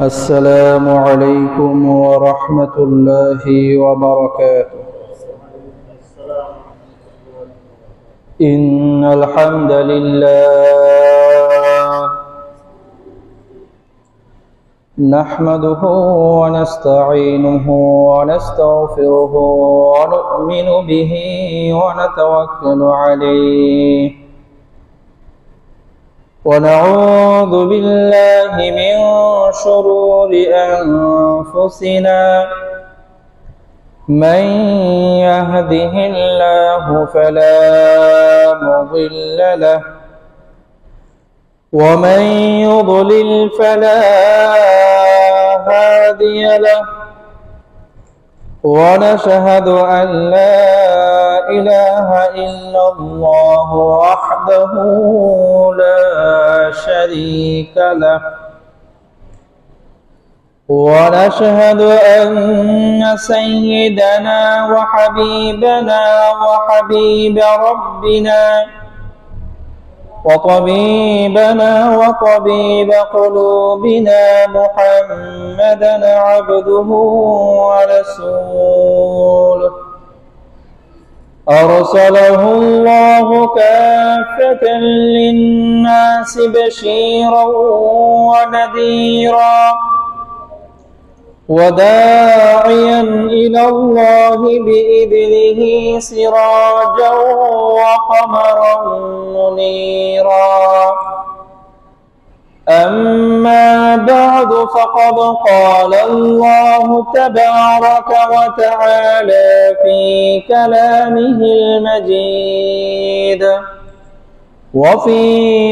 السلام عليكم ورحمة الله وبركاته. إن الحمد لله نحمده ونستعينه ونستغفره ونؤمن به ونتوكل عليه ونعوذ بالله من شرور أنفسنا من يهده الله فلا مضل له ومن يضلل فلا هادي له ونشهد أن لا إله إلا الله وحده لا شريك له ونشهد أن سيدنا وحبيبنا وحبيب ربنا وطبيبنا وطبيب قلوبنا محمدا عبده ورسوله أرسله الله كافة للناس بشيرا ونذيرا وداعيا إلى الله بإذنه سراجا وقمرا منيرا أما بعد فقد قال الله تبارك وتعالى في كلامه المجيد وفي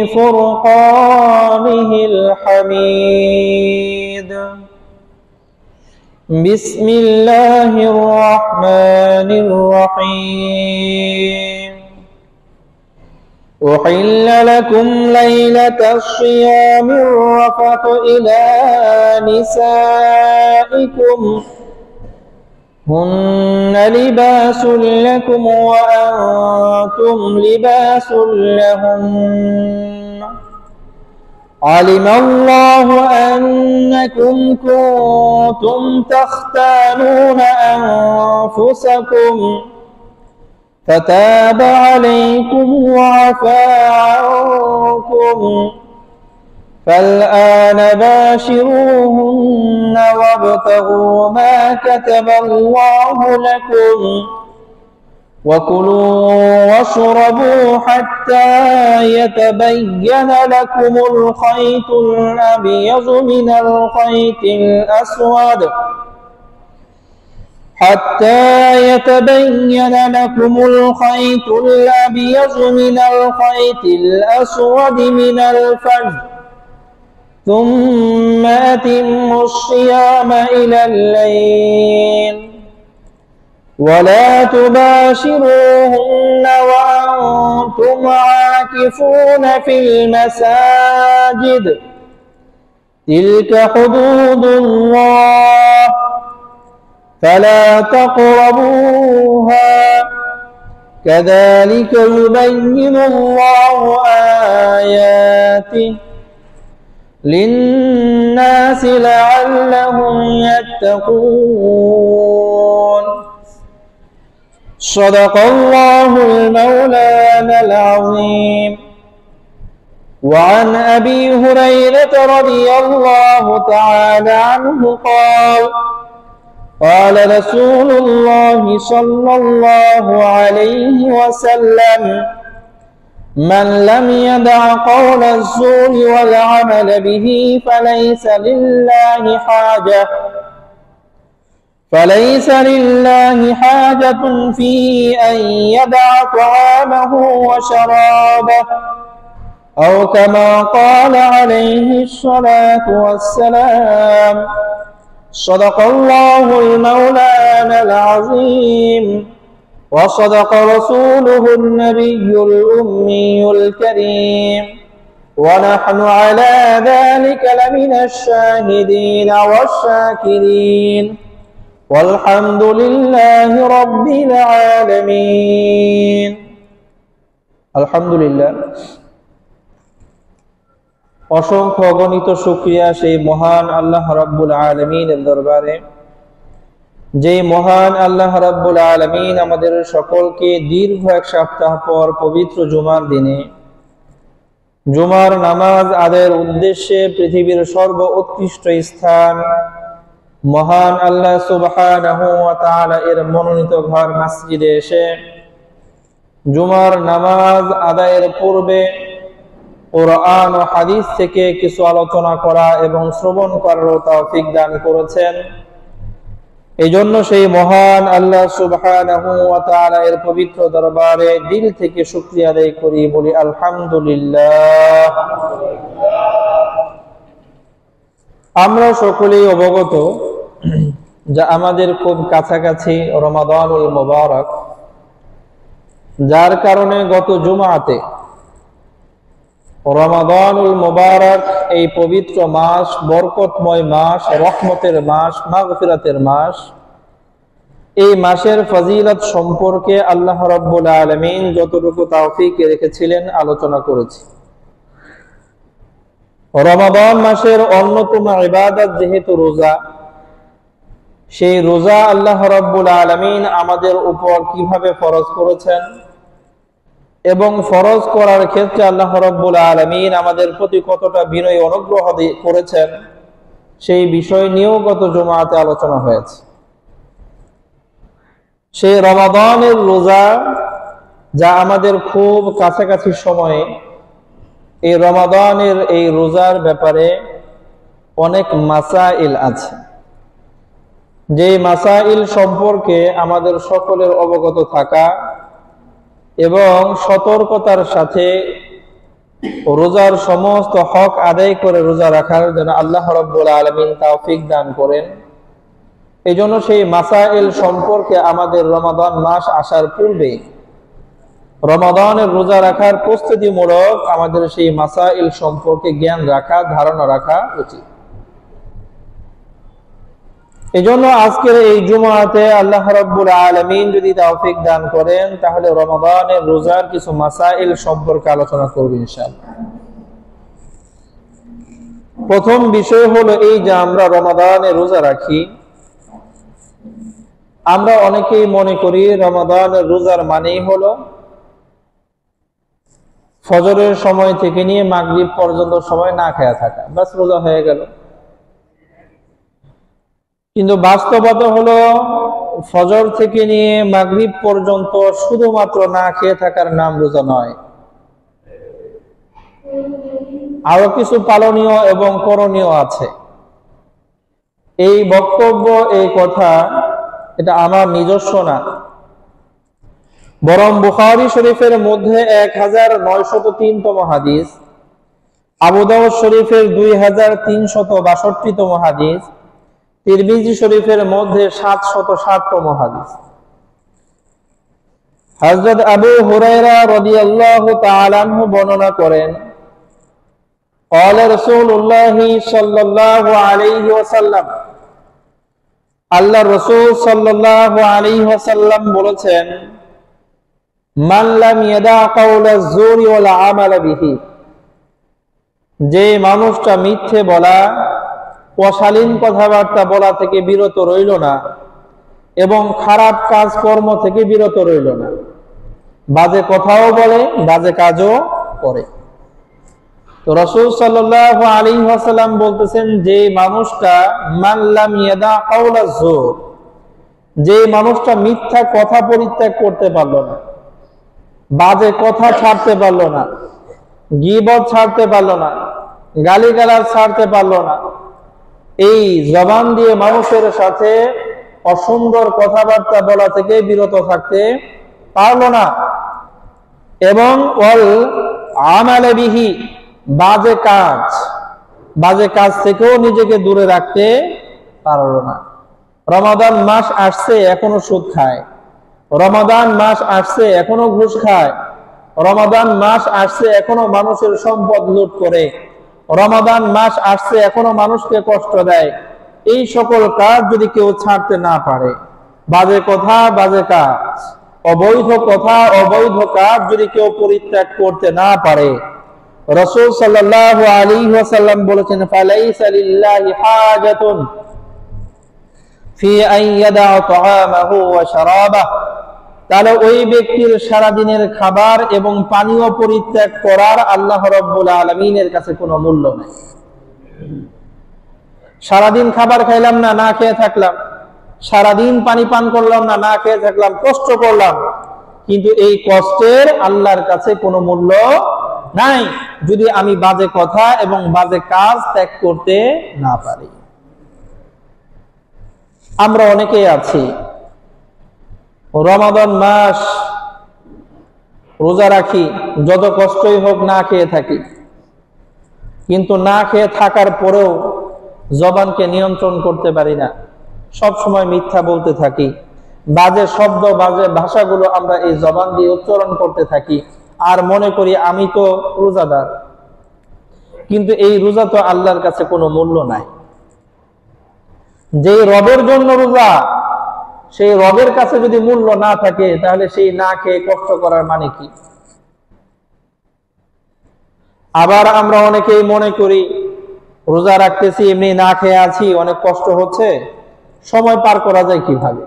فرقانه الحميد. بسم الله الرحمن الرحيم. أحل لكم ليلة الصيام الرفث إلى نسائكم هن لباس لكم وأنتم لباس لهن علم الله أنكم كنتم تختانون أنفسكم فتاب عليكم وعفى عنكم فالآن باشروهن وابتغوا ما كتب الله لكم وكلوا واشربوا حتى يتبين لكم الخيط الأبيض من الخيط الأسود من الفجر ثم أتموا الصيام إلى الليل ولا تباشروهن وأنتم عاكفون في المساجد تلك حدود الله فلا تقربوها كذلك يبين الله آياته للناس لعلهم يتقون. صدق الله المولانا العظيم. وعن أبي هريرة رضي الله تعالى عنه قال قال رسول الله صلى الله عليه وسلم من لم يدع قول الزور والعمل به فليس لله حاجة في أن يدع طعامه وشرابه أو كما قال عليه الصلاة والسلام. صدق الله المولانا العظيم وصدق رسوله النبي الأمي الكريم ونحن على ذلك لمن الشاهدين والشاكرين والحمد لله رب العالمين. الحمد لله অসংখ্য অগণিত শুকরিয়া সেই মহান আল্লাহ রাব্বুল আলামিনের দরবারে, যেই মহান আল্লাহ রাব্বুল আলামিন আমাদের সকলকে দীর্ঘ এক সপ্তাহ পর পবিত্র জুমার দিনে জুমার নামাজ আদায়ের উদ্দেশ্যে পৃথিবীর সর্বোৎকৃষ্ট স্থান মহান আল্লাহ সুবহানাহু ওয়া তাআলা এর মনোনীত ঘর মসজিদে এসে জুমার নামাজ আদায়ের পূর্বে কুরআন ও হাদিস থেকে কিছু আলোচনা করা এবং শ্রবণ করার তৌফিক দান করেছেন। এই জন্য সেই মহান আল্লাহ সুবহানাহু ওয়া তাআলা এর পবিত্র দরবারে দিল থেকে শুকরিয়া আদায় করি, বলি আলহামদুলিল্লাহ। আমরা সকলেই অবগত যা আমাদের খুব কাছাকাছি রমাদানুল মুবারক, যার কারণে গত জুমাতে রমাদানুল মুবারক এই পবিত্র মাস, বরকতময় মাস, রহমতের মাস, মাগফিরাতের মাস, এই মাসের ফজিলত সম্পর্কে আল্লাহ রাব্বুল আলামিন যতটুকু তৌফিক রেখেছিলেন আলোচনা করেছি। রমাদান মাসের অন্যতম ইবাদত যেহেতু রোজা, সেই রোজা আল্লাহ রাব্বুল আলামিন আমাদের উপর কিভাবে ফরজ করেছেন এবং ফরজ করার ক্ষেত্রে আল্লাহ রাব্বুল আলামিন আমাদের প্রতি কতটা বিনয় অনুগ্রহ করেছেন, সেই বিষয় নিয়েও গত জুমাতে আলোচনা হয়েছে। সেই রমাদানের রোজা যা আমাদের খুব কাছাকাছি সময়ে, এই রমাদানের এই রোজার ব্যাপারে অনেক মাসাইল আছে, যে মাসাইল সম্পর্কে আমাদের সকলের অবগত থাকা এবং সতর্কতার সাথে রোজার সমস্ত হক আদায় করে রোজা রাখার জন্য আল্লাহ রাব্বুল আলামিন তৌফিক দান করেন। এই জন্য সেই মাসাইল সম্পর্কে আমাদের রমাদান মাস আসার পূর্বে রমাদানের রোজা রাখার প্রস্তুতিমূলক আমাদের সেই মাসাইল সম্পর্কে জ্ঞান রাখা, ধারণা রাখা উচিত। এই জন্য আজকের এই জুমাতে আল্লাহ রাব্বুল আলামিন যদি তৌফিক দান করেন, তাহলে রমাদানের রোজার কিছু মাসাইল সম্পর্কে আলোচনা করব ইনশাআল্লাহ। প্রথম বিষয় হলো এই যে আমরা রমাদানে রোজা রাখি, আমরা অনেকেই মনে করি রমাদানের রোজার মানেই হলো ফজরের সময় থেকে নিয়ে মাগরিব পর্যন্ত সময় না খেয়ে থাকা, বাস রোজা হয়ে গেল। কিন্তু বাস্তবতা হলো ফজর থেকে নিয়ে মাগরিব পর্যন্ত শুধুমাত্র না খেয়ে থাকার নাম রোজা নয়, আরো কিছু পালনীয় এবং করণীয় আছে। এই বক্তব্য, এই কথা, এটা আমার নিজস্ব না, বরং বুখারী শরীফের মধ্যে 1903তম হাদিস, আবু দাউদ শরীফের 2362তম হাদিস, তিরমিজি শরীফের মধ্যে 707তম হাদিস। হযরত আবু হুরায়রা রাদিয়াল্লাহু তাআলা আনহু বর্ণনা করেন, قال رسول الله صلى الله عليه وسلم, আল্লাহ রাসূল সাল্লাল্লাহু আলাইহি ওয়াসাল্লাম বলেছেন, মান লাম ইয়াদা কাওলা যুরি ওয়াল আমাল বিহি, যে মানুষটা মিথ্যে বলা, অশালীন কথাবার্তা বলা থেকে বিরত রইল না এবং খারাপ কাজকর্ম থেকে বিরত রইল না, বাজে কথাও বলে, বাজে কাজও করে। তো রাসূল সাল্লাল্লাহু আলাইহি ওয়াসাল্লাম বলতেছেন, যে মানুষটা মান লাম ইয়াদা কাওলা যুর, যে মানুষটা মিথ্যা কথা পরিত্যাগ করতে পারলো না, বাজে কথা ছাড়তে পারলো না, গীবত ছাড়তে পারলো না, গালিগালাজ ছাড়তে পারলো না, এই জবান দিয়ে মানুষের সাথে অসুন্দর কথাবার্তা বলা থেকে বিরত থাকতে পারলো না, এবং ওয়াল আমালে বিহি, বাজে কাজ থেকেও নিজেকে দূরে রাখতে পারলো না। রমাদান মাস আসছে এখনো সুদ খায়, রমাদান মাস আসছে এখনো ঘুষ খায়, রমাদান মাস আসছে এখনো মানুষের সম্পদ লুট করে, রমাদান মাস আসছে এখনো মানুষকে কষ্ট দেয়। এই সকল কাজ যদি কেউ ছাড়তে না পারে, বাজে কথা, বাজে কাজ, অবৈধ কথা, অবৈধ কাজ যদি কেউ পরিত্যাগ করতে না পারে, রাসূল সাল্লাল্লাহু আলাইহি ওয়াসাল্লাম বলেছেন, ফালাইসা লিল্লাহি হাজাতুন ফি আন ইয়াদা তাআমাহু ওয়া শারাবাহু, তাহলে ওই ব্যক্তির সারা দিনের খাবার এবং পানীয় পরিত্যাগ করার আল্লাহ রাব্বুল আলামিনের কাছে কোনো মূল্য নাই। সারাদিন খাবার খাইলাম না, না খেয়ে থাকলাম, সারাদিন পানি পান করলাম না, না খেয়ে থাকলাম, কষ্ট করলাম, কিন্তু এই কষ্টের আল্লাহর কাছে কোনো মূল্য নাই যদি আমি বাজে কথা এবং বাজে কাজ ত্যাগ করতে না পারি। আমরা অনেকেই আছি রমাদান মাস রোজা রাখি, যত কষ্টই হোক না খেয়ে থাকি, কিন্তু না খেয়ে থাকার পরেও জবানকে নিয়ন্ত্রণ করতে পারি না, সব সময় মিথ্যা বলতে থাকি, বাজে শব্দ বাজে ভাষাগুলো আমরা এই জবান দিয়ে উচ্চারণ করতে থাকি, আর মনে করি আমি তো রোজাদার, কিন্তু এই রোজা তো আল্লাহর কাছে কোনো মূল্য নাই। যে রবের জন্য রোজা, সেই রবের কাছে যদি মূল্য না থাকে, তাহলে সেই না খেয়ে কষ্ট করার মানে কি? আবার আমরা অনেকেই মনে করি রোজা রাখতেছি, এমনি না খেয়ে আছি, অনেক কষ্ট হচ্ছে, সময় পার করা যায় কিভাবে?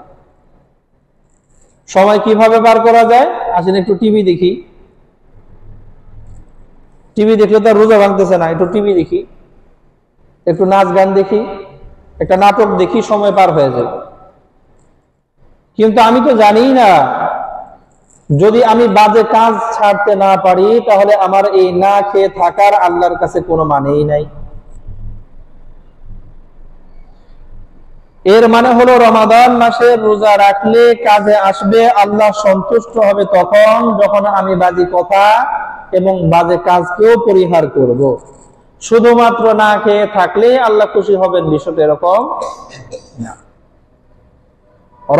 সময় কিভাবে পার করা যায়? আসেন একটু টিভি দেখি, টিভি দেখলে তো রোজা ভাঙতেছে না, একটু টিভি দেখি, একটু নাচ গান দেখি, একটা নাটক দেখি, সময় পার হয়ে যাবে। কিন্তু আমি তো জানি না, যদি আমি বাজে কাজ ছাড়তে না পারি, তাহলে আমার এই না খেয়ে থাকার আল্লাহর কাছে কোনো মানেই নাই। এর মানে হলো রমাদান মাসে রোজা রাখলে কাজে আসবে, আল্লাহ সন্তুষ্ট হবে তখন যখন আমি বাজে কথা এবং বাজে কাজকেও পরিহার করব। শুধুমাত্র না খেয়ে থাকলে আল্লাহ খুশি হবেন, বিষয়টা এরকম না।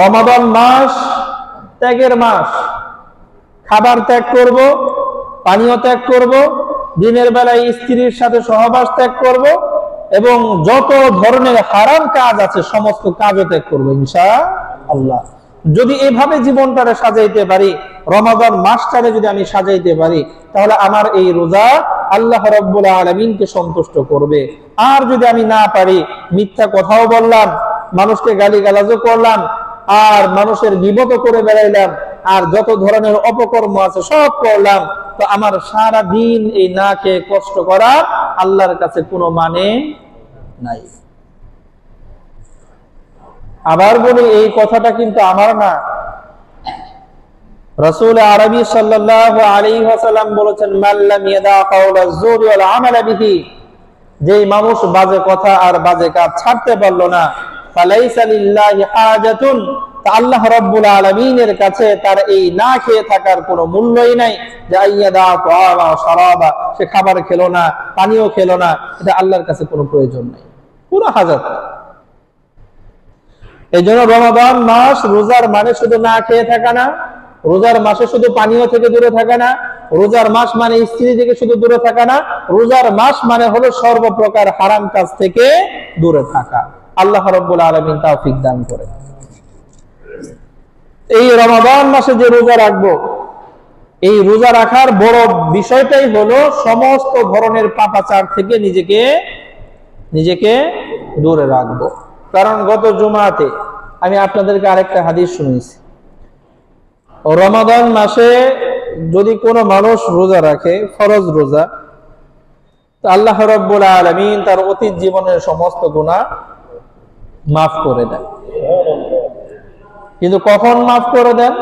রমাদান মাস ত্যাগের মাস, খাবার ত্যাগ করব, পানীয় ত্যাগ করব, দিনের বেলায় স্ত্রীর সাথে সহবাস ত্যাগ করব, এবং যত ধরনের হারাম কাজ আছে সমস্ত কাজও ত্যাগ করবো ইনশাআল্লাহ। যদি এভাবে জীবনটারে সাজাইতে পারি, রমাদান মাসটারে যদি আমি সাজাইতে পারি, তাহলে আমার এই রোজা আল্লাহ রাব্বুল আলামিনকে সন্তুষ্ট করবে। আর যদি আমি না পারি, মিথ্যা কথাও বললাম, মানুষকে গালিগালাজও করলাম, আর মানুষের গীবত করে বেড়াইলাম, আর যত ধরনের অপকর্ম আছে সব করলাম, তো আমার সারা দিন এই না খেয়ে কষ্ট করা আল্লাহর কাছে কোনো মানে নাই। আবার বলি, এই কথাটা কিন্তু আমার না, রাসূল আরবি সাল্লাল্লাহু আলাইহি ওয়াসাল্লাম বলেছেন, মান লাম ইয়াদা কাওলা যুরি ওয়াল আমালা বিহি, যেই মানুষ বাজে কথা আর বাজে কাজ ছাড়তে পারলো না, ফালাইসা লিল্লাহি হাজাতুন, আল্লাহ রাব্বুল আলামিনের কাছে তার এই না খেয়ে থাকার কোনো মূল্যই নাই। যে আইয়াদা তাআমা শারাবা, সে খাবার খেলো না, পানিও খেলো না, এটা আল্লাহর কাছে কোনো প্রয়োজন নাই, পুরো হাজাত। এই জন্য রমাদান মাস রোজার মানে শুধু না খেয়ে থাকা না, রোজার মাসে শুধু পানীয় থেকে দূরে থাকা না, রোজার মাস মানে স্ত্রী থেকে শুধু দূরে থাকা না, রোজার মাস মানে হলো সর্বপ্রকার হারাম কাজ থেকে দূরে থাকা। আল্লাহ রাব্বুল আলামিন তৌফিক দান করে। এই রমাদান মাসে যে রোজা রাখবো, এই রোজা রাখার বড় বিষয়টাই হলো সমস্ত ধরনের পাপাচার থেকে নিজেকে দূরে রাখবো। কারণ গত জুমাতে আমি আপনাদেরকে আরেকটা হাদিস শুনিয়েছি, রমাদান মাসে যদি কোনো মানুষ রোজা রাখে, ফরজ রোজা, তো আল্লাহ রাব্বুল আলামিন তার অতীত জীবনের সমস্ত গুনাহ মাফ করে দেন। কিন্তু কখন মাফ করে দেন?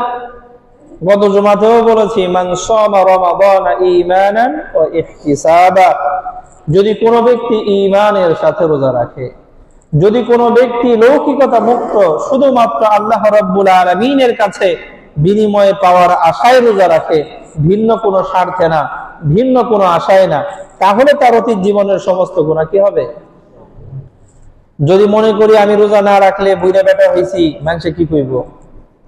গত জুমাতেও বলেছি, মান সামা রমাদানা ঈমানান ওয়া ইহতিসাবা, যদি কোনো ব্যক্তি ঈমানের সাথে রোজা রাখে, যদি কোনো ব্যক্তি লৌকিকতা মুক্ত শুধুমাত্র আল্লাহ রাব্বুল আলামিনের কাছে বিনিময়ে পাওয়ার আশায় রোজা রাখে, ভিন্ন কোনো স্বার্থে না, ভিন্ন কোনো আশায় না, তাহলে তার অতীত জীবনের সমস্ত গুনাহ কি হবে? যদি মনে করি আমি রোজা না রাখলে বুইড়া বেটা হইছি, মানুষে কি কইব,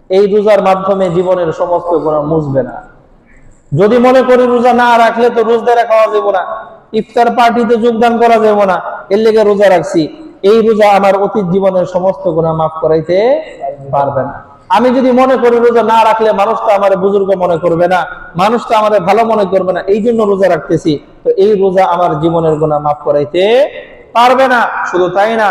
এই রোজার মাধ্যমে জীবনের সমস্ত গুনাহ মুছবে না। যদি মনে করি রোজা না রাখলে তো রোজদারে খাওয়া যাবে না, ইফতার পার্টিতে যোগদান করা যাবে না, এর লেগে রোজা রাখছি, এই রোজা আমার অতীত জীবনের সমস্ত গুনাহ মাফ করাইতে পারবে না। আমি যদি মনে করি রোজা না রাখলে মানুষ তো আমার বুজুর্গ মনে করবে না, মানুষ তো আমার ভালো মনে করবে না, এই জন্য রোজা রাখতেছি, তো এই রোজা আমার জীবনের গুনাহ মাফ করাইতে পারবে না। শুধু তাই না,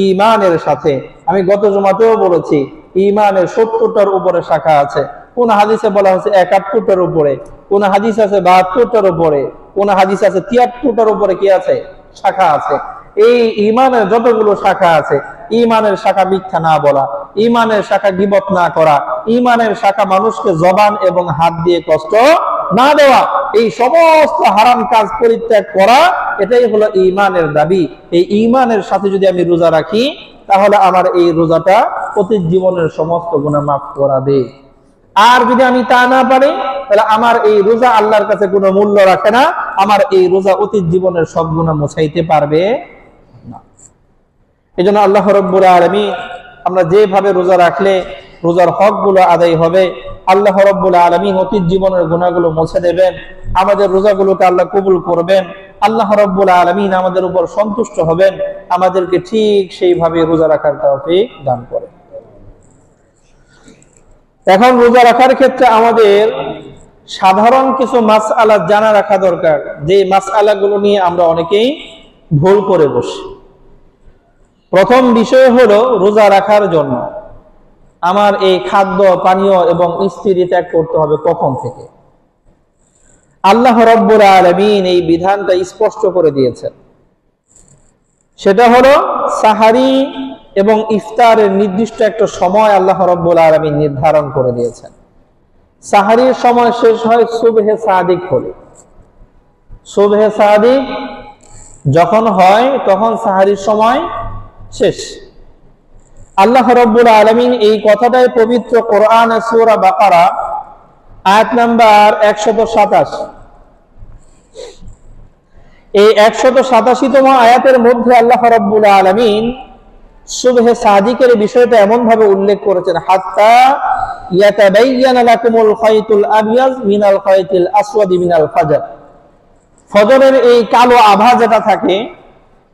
ঈমানের সাথে আমি গত জুমাতেও বলেছি, ঈমানের 70টার উপরে শাখা আছে। কোন হাদিসে বলা হয়েছে 71টার উপরে, কোন হাদিস আছে 72টার উপরে, কোন হাদিস আছে 73টার উপরে কি আছে, শাখা আছে। এই ঈমানের যতগুলো শাখা আছে, ঈমানের শাখা মিথ্যা না বলা, ঈমানের শাখা গীবত না করা, ঈমানের শাখা মানুষকে জবান এবং হাত দিয়ে কষ্ট না দেওয়া, এই সমস্ত হারাম কাজ পরিত্যাগ করা, এটাই হলো ঈমানের দাবি। এই ঈমানের সাথে যদি আমি রোজা রাখি, তাহলে আমার এই রোজাটা প্রতি জীবনের সমস্ত গুনাহ মাফ করাবে। আর যদি আমি তা না পারি, তাহলে আমার এই রোজা আল্লাহর কাছে কোনো মূল্য রাখে না, আমার এই রোজা অতীত জীবনের সব গুনাহ মুছাইতে পারবে না। এই জন্য আল্লাহ রাব্বুল আলামিন, আমরা যেভাবে রোজা রাখলে রোজার হক গুলো আদায় হবে, আল্লাহ রাব্বুল আলামিন অতীত জীবনের গুনাহগুলো মুছে দেবেন, আমাদের রোজাগুলোকে আল্লাহ কবুল করবেন, আল্লাহ রাব্বুল আলামিন আমাদের উপর সন্তুষ্ট হবেন, আমাদেরকে ঠিক সেইভাবে রোজা রাখার তৌফিক দান করেন। এখন রোজা রাখার ক্ষেত্রে আমাদের সাধারণ কিছু মাসআলা জানা রাখা দরকার, যে মাসআলাগুলো নিয়ে আমরা অনেকেই ভুল করে বসি। প্রথম বিষয় হলো, রোজা রাখার জন্য আমার এই খাদ্য পানীয় এবং স্ত্রী ত্যাগ করতে হবে কখন থেকে? আল্লাহ রাব্বুল আলামিন এই বিধানটা স্পষ্ট করে দিয়েছেন। সেটা হলো সাহারি এবং ইফতারের নির্দিষ্ট একটা সময় আল্লাহ রাব্বুল আলামিন নির্ধারণ করে দিয়েছেন। সাহারির সময় শেষ হয় সুবহে সাদিক হলে। সুবহে সাদিক যখন হয়, তখন সাহারির সময় শেষ। আল্লাহ রাব্বুল আলামিন এই কথাটাই পবিত্র কোরআনে সূরা বাকারা আয়াত নাম্বার 127, এই 187তম আয়াতের মধ্যে আল্লাহ রাব্বুল আলামিন সুবহে সাদিকের বিষয়টা এমন ভাবে উল্লেখ করেছেন, হাত্তা ইয়াতাবায়্যানা লাকুমুল খায়তুল আবয়াজ মিনাল খায়তিল আসওয়াদি মিনাল ফাজর। ফজরের এই কালো আভা যেটা থাকে,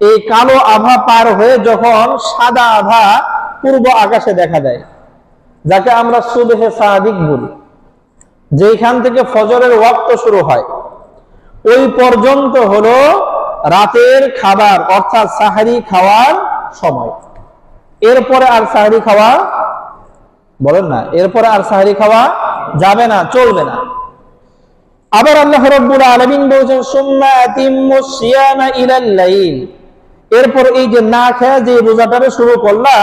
এই কালো আভা পার হয়ে যখন সাদা আভা পূর্ব আকাশে দেখা দেয়, যাকে আমরা সুবহে সাদিক বলি, যেখান থেকে ফজরের ওয়াক্ত শুরু হয়, ওই পর্যন্ত হলো রাতের খাবার অর্থাৎ সাহারি খাওয়ার সময়। এরপরে আর সাহারি খাওয়া, বলেন না, এরপরে আর সাহারি খাওয়া যাবে না, চলবে না। আবার আল্লাহ রাব্বুল আলামিন বলেছেন, সুম্মা আতিম্মুস সিয়ামা ইলাল লাইল। এরপর এই যে না খেয়ে যে রোজাটারে শুরু করলা,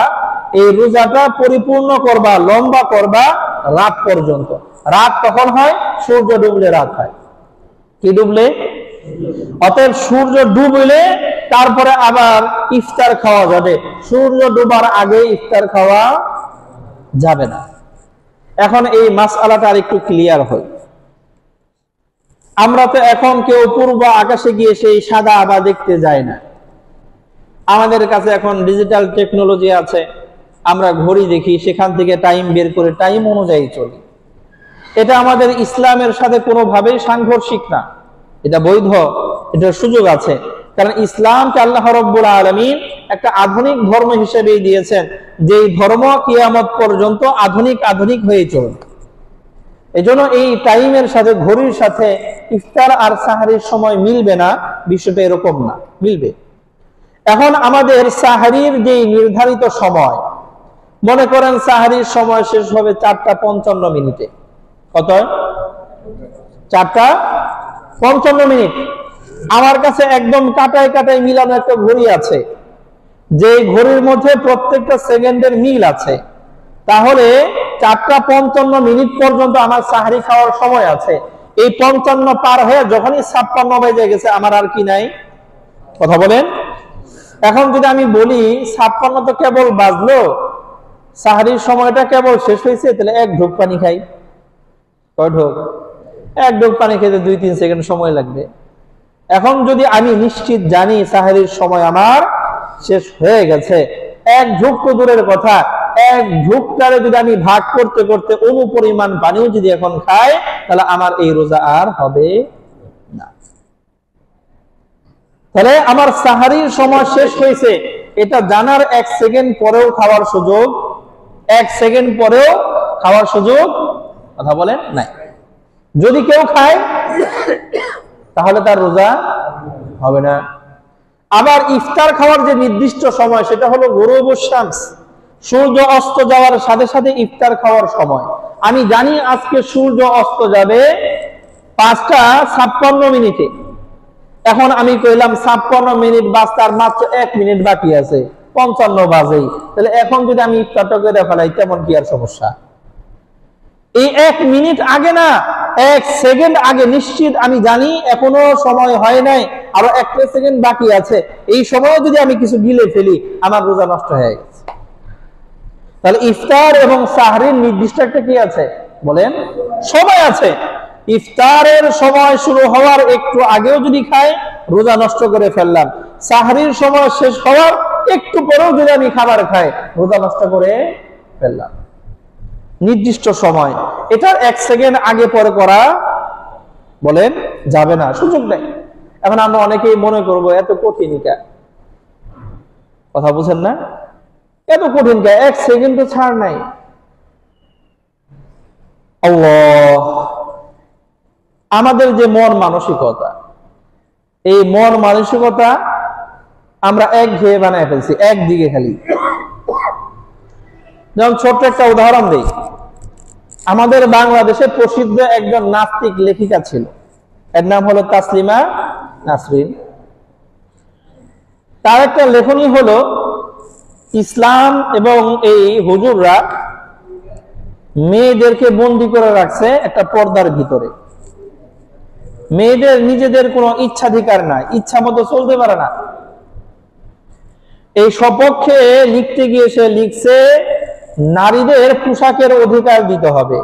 এই রোজাটা পরিপূর্ণ করবা, লম্বা করবা রাত পর্যন্ত। রাত কখন হয়? সূর্য ডুবলে রাত হয়। কি ডুবলে? অতএব সূর্য ডুবলে তারপরে আবার ইফতার খাওয়া যাবে, সূর্য ডুবার আগে ইফতার খাওয়া যাবে না। এখন এই মাসআলাটা আর একটু ক্লিয়ার হয়। আমরা তো এখন কেউ পূর্ব আকাশে গিয়ে সেই সাদা আভা দেখতে যাই না। আমাদের কাছে এখন ডিজিটাল টেকনোলজি আছে, আমরা ঘড়ি দেখি, সেখান থেকে টাইম বের করে টাইম অনুযায়ী চলি। এটা আমাদের ইসলামের সাথে কোনোভাবেই সাংঘর্ষিক না, এটা বৈধ, এটার সুযোগ আছে। কারণ ইসলামকে আল্লাহ রাব্বুল আলামিন একটা আধুনিক ধর্ম হিসেবেই দিয়েছেন, যে ধর্ম কিয়ামত পর্যন্ত আধুনিক আধুনিক হয়ে চলবে। এজন্য এই টাইমের সাথে, ঘড়ির সাথে ইফতার আর সাহারির সময় মিলবে না, বিষয়টা এরকম না, মিলবে। এখন আমাদের সাহারির যে নির্ধারিত সময়, মনে করেন সাহারির সময় শেষ হবে 4টা 55 কত? 4টা 55। আমার কাছে একদম কাটায় কাটায় মিলানো একটা ঘড়ি আছে, যে ঘড়ির মধ্যে প্রত্যেকটা সেকেন্ডের মিল আছে। তাহলে 4টা 55 পর্যন্ত আমার সাহারি খাওয়ার সময় আছে। এই 55 পার হয়ে যখনই 56 বেজে গেছে, আমার আর কি নাই? কথা বলেন। এখন যদি আমি বলি 56 তো কেবল বাজলো, সাহারির সময়টা কেবল শেষ হয়েছে, তাহলে এক ঢোক পানি খাই। কয় ঢোক? এক ঢোক পানি খেতে 2-3 সেকেন্ড সময় লাগবে। এখন যদি আমি নিশ্চিত জানি সাহারির সময় আমার শেষ হয়ে গেছে, এক ঢোক তো দূরের কথা, এক ঢোকটারে যদি আমি ভাগ করতে করতে অনুপরিমাণ পানিও যদি এখন খাই, তাহলে আমার এই রোজা আর হবে না। তাহলে আমার সাহারির সময় শেষ হয়েছে, এটা জানার 1 সেকেন্ড পরেও খাওয়ার সুযোগ, 1 সেকেন্ড পরেও খাওয়ার সুযোগ, কথা বলেন, নাই। যদি কেউ খায় তাহলে তার রোজা হবে না। আবার ইফতার খাওয়ার যে নির্দিষ্ট সময় সেটা হলো গুরুবুশ শামস, সূর্য অস্ত যাওয়ার সাথে সাথে ইফতার খাওয়ার সময়। আমি জানি আজকে সূর্য অস্ত যাবে 5:56 এখন আমি কইলাম 56 মিনিট বাজতে আর মাত্র 1 মিনিট বাকি আছে, 55 বাজেই, তাহলে এখন যদি আমি ইফতারটা করে ফেলাই তেমন কি আর সমস্যা? এই 1 মিনিট আগে না, 1 সেকেন্ড আগে নিশ্চিত আমি জানি এখনো সময় হয় নাই, আরো 1 সেকেন্ড বাকি আছে, এই সময় যদি আমি কিছু গিলে ফেলি আমার রোজা নষ্ট হয়ে গেছে। তাহলে ইফতার এবং সাহরির নির্দিষ্ট একটা কি আছে বলেন, সময় আছে। ইফতারের সময় শুরু হওয়ার একটু আগেও যদি খাই রোজা নষ্ট করে ফেললাম, সাহরির সময় শেষ হওয়ার একটু পরেও যদি আমি খাবার খাই রোজা নষ্ট করে ফেললাম। নির্দিষ্ট সময়, এটার 1 সেকেন্ড আগে পরে করা বলেন যাবে না, সুযোগ নেই। এখন আমরা অনেকেই মনে করব এত কঠিন কে, কথা বুঝেন না, এত কঠিন কে, 1 সেকেন্ড তো ছাড় নাই। আল্লাহ, আমাদের যে মন মানসিকতা, এই মন মানসিকতা আমরা একঘেয়ে বানায় ফেলছি, একদিকে খালি। যেমন ছোট্ট একটা উদাহরণ দেই, আমাদের বাংলাদেশে প্রসিদ্ধ একজন নাস্তিক লেখিকা ছিল, এর নাম হলো তাসলিমা নাসরিন। তার একটা লেখনী হলো ইসলাম এবং এই হুজুররা মেয়েদেরকে বন্দী করে রাখছে একটা পর্দার ভিতরে। মেয়েদের নিজেদের কোনো ইচ্ছাধিকার নাই, ইচ্ছা মতো চলতে পারে না। এই সপক্ষে লিখতে গিয়ে সে লিখছে নারীদের পোশাকের অধিকার দিতে হবে,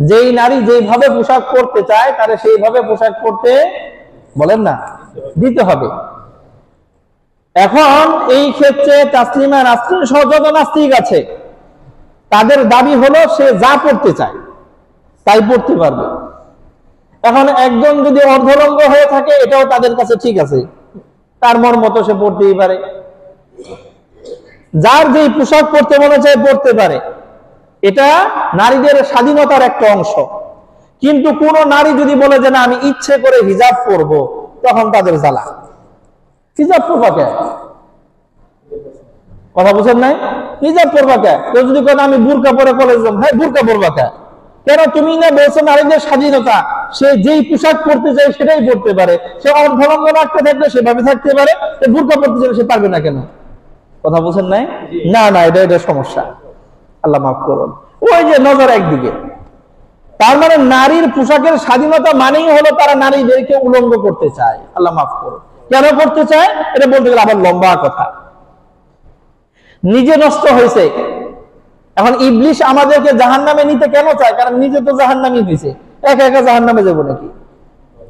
যেই নারী যেভাবে পোশাক পরতে চায় তারে সেইভাবে পোশাক পরতে বলেন না দিতে হবে। এখন এই ক্ষেত্রে তাসলিমা নাসরিন সহ যত নাস্তিক আছে তাদের দাবি হলো সে যা পড়তে চায় তাই পড়তে পারবে। এখন একজন যদি অর্ধলঙ্গ হয়ে থাকে এটাও তাদের কাছে ঠিক আছে, তার মন মতো সে পড়তেই পারে, যার যেই পোশাক পড়তে মনে চায় পড়তে পারে, এটা নারীদের স্বাধীনতার একটা অংশ। কিন্তু কোন নারী যদি বলে যে না আমি ইচ্ছে করে হিজাব পরবো, তখন তাদের জ্বালা। হিজাব পরবা কে, কথা বুঝেন নাই, হিজাব পরবা কে? কেউ যদি কেন আমি বুরকা পরে কলেজ যাব, হ্যাঁ বুরকা পরবা কে? কেন তুমি না বলছো নারীদের স্বাধীনতা, সে যেই পোশাক পরতে চায় সেটাই পরতে পারে, সে অর্ধলঙ্গ রাখতে থাকলে সেভাবে থাকতে পারে, বুরকা পরতে চাইলে সে পারবে না কেন? কথা বুঝেন নাই? না না, এটা সমস্যা, আল্লাহ মাফ করুন। ওই যে নজর একদিকে, তার মানে নারীর পোশাকের স্বাধীনতা মানেই হলো তারা নারীদেরকে উলঙ্গ করতে চায়। আল্লাহ মাফ করুন। কেন করতে চায় এটা বলতে গেলে আবার লম্বা কথা। নিজে নষ্ট হয়েছে, এখন ইবলিশ আমাদেরকে জাহান্নামে নিতে কেন চায়? কারণ নিজে তো জাহান্নামী হয়েছে, একা একা জাহান্নামে যাবো নাকি?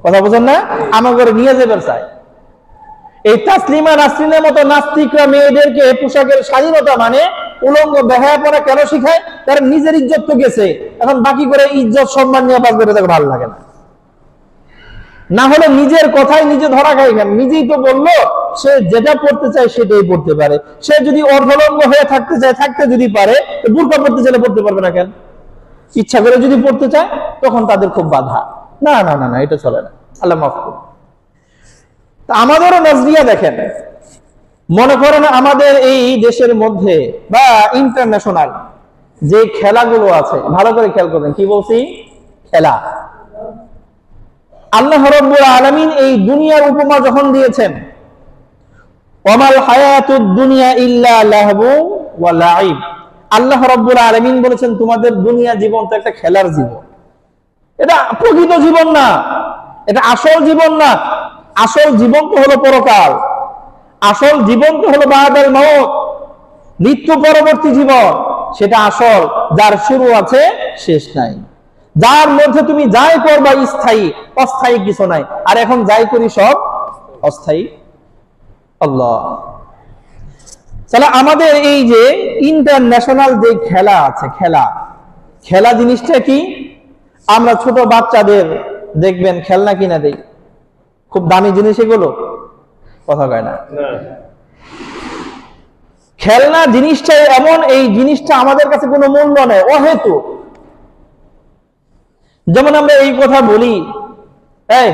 কথা বুঝেন না, আমার ঘরে নিয়ে যাবার চায়। এই তাসলিমা নাসরিনের মতো নাস্তিকরা মেয়েদেরকে পোশাকের স্বাধীনতা মানে উলঙ্গ বেহায়া পড়া কেন শিখায়? তারা নিজের ইজ্জত তো গেছে, এখন বাকি করে ইজ্জত সম্মান নিয়ে বাঁচবে, তাকে ভালো লাগে না। না হলে নিজের কথাই নিজে ধরা খাই কেন? নিজেই তো বললো সে যেটা পড়তে চায় সেটাই পড়তে পারে। সে যদি অর্ধলঙ্গ হয়ে থাকতে চায়, থাকতে যদি পারে, বুরকা পড়তে চাইলে পড়তে পারবে না কেন? ইচ্ছা করে যদি পড়তে চায় তখন তাদের খুব বাধা। না না না না, এটা চলে না, আল্লাহ মাফ করুন। আমাদেরও নজরিয়া দেখেন, মনে করেন আমাদের এই দেশের মধ্যে বা ইন্টারন্যাশনাল যে খেলাগুলো আছে, ভালো করে খেয়াল করবেন, কি বলছি? খেলা। আল্লাহ রাব্বুল আলামিন এই দুনিয়ার উপমা যখন দিয়েছেন, ওয়ামাল হায়াতুদ দুনিয়া ইল্লা লাহবু ওয়া লাইব, আল্লাহ রাব্বুল আলামিন বলেছেন তোমাদের দুনিয়া জীবন তো একটা খেলার জীবন, এটা প্রকৃত জীবন না, এটা আসল জীবন না। আসল জীবন তো হলো পরকাল, আসল জীবন তো হলো বাদাল মাউত, মৃত্যু পরবর্তী জীবন, সেটা আসল, যার শুরু আছে শেষ নাই, যার মধ্যে তুমি যাই করবা স্থায়ী, অস্থায়ী কিছু নাই। আর এখন যাই করি সব অস্থায়ী। আল্লাহ, তাহলে আমাদের এই যে ইন্টারন্যাশনাল যে খেলা আছে, খেলা জিনিসটা কি? আমরা ছোট বাচ্চাদের দেখবেন খেলনা কিনা দেই, খুব দামি জিনিস এগুলো, কথা কয় না। খেলনা জিনিসটা এমন, এই জিনিসটা আমাদের কাছে কোনো মূল্য নেই, অহেতু। যেমন আমরা এই কথা বলি, এই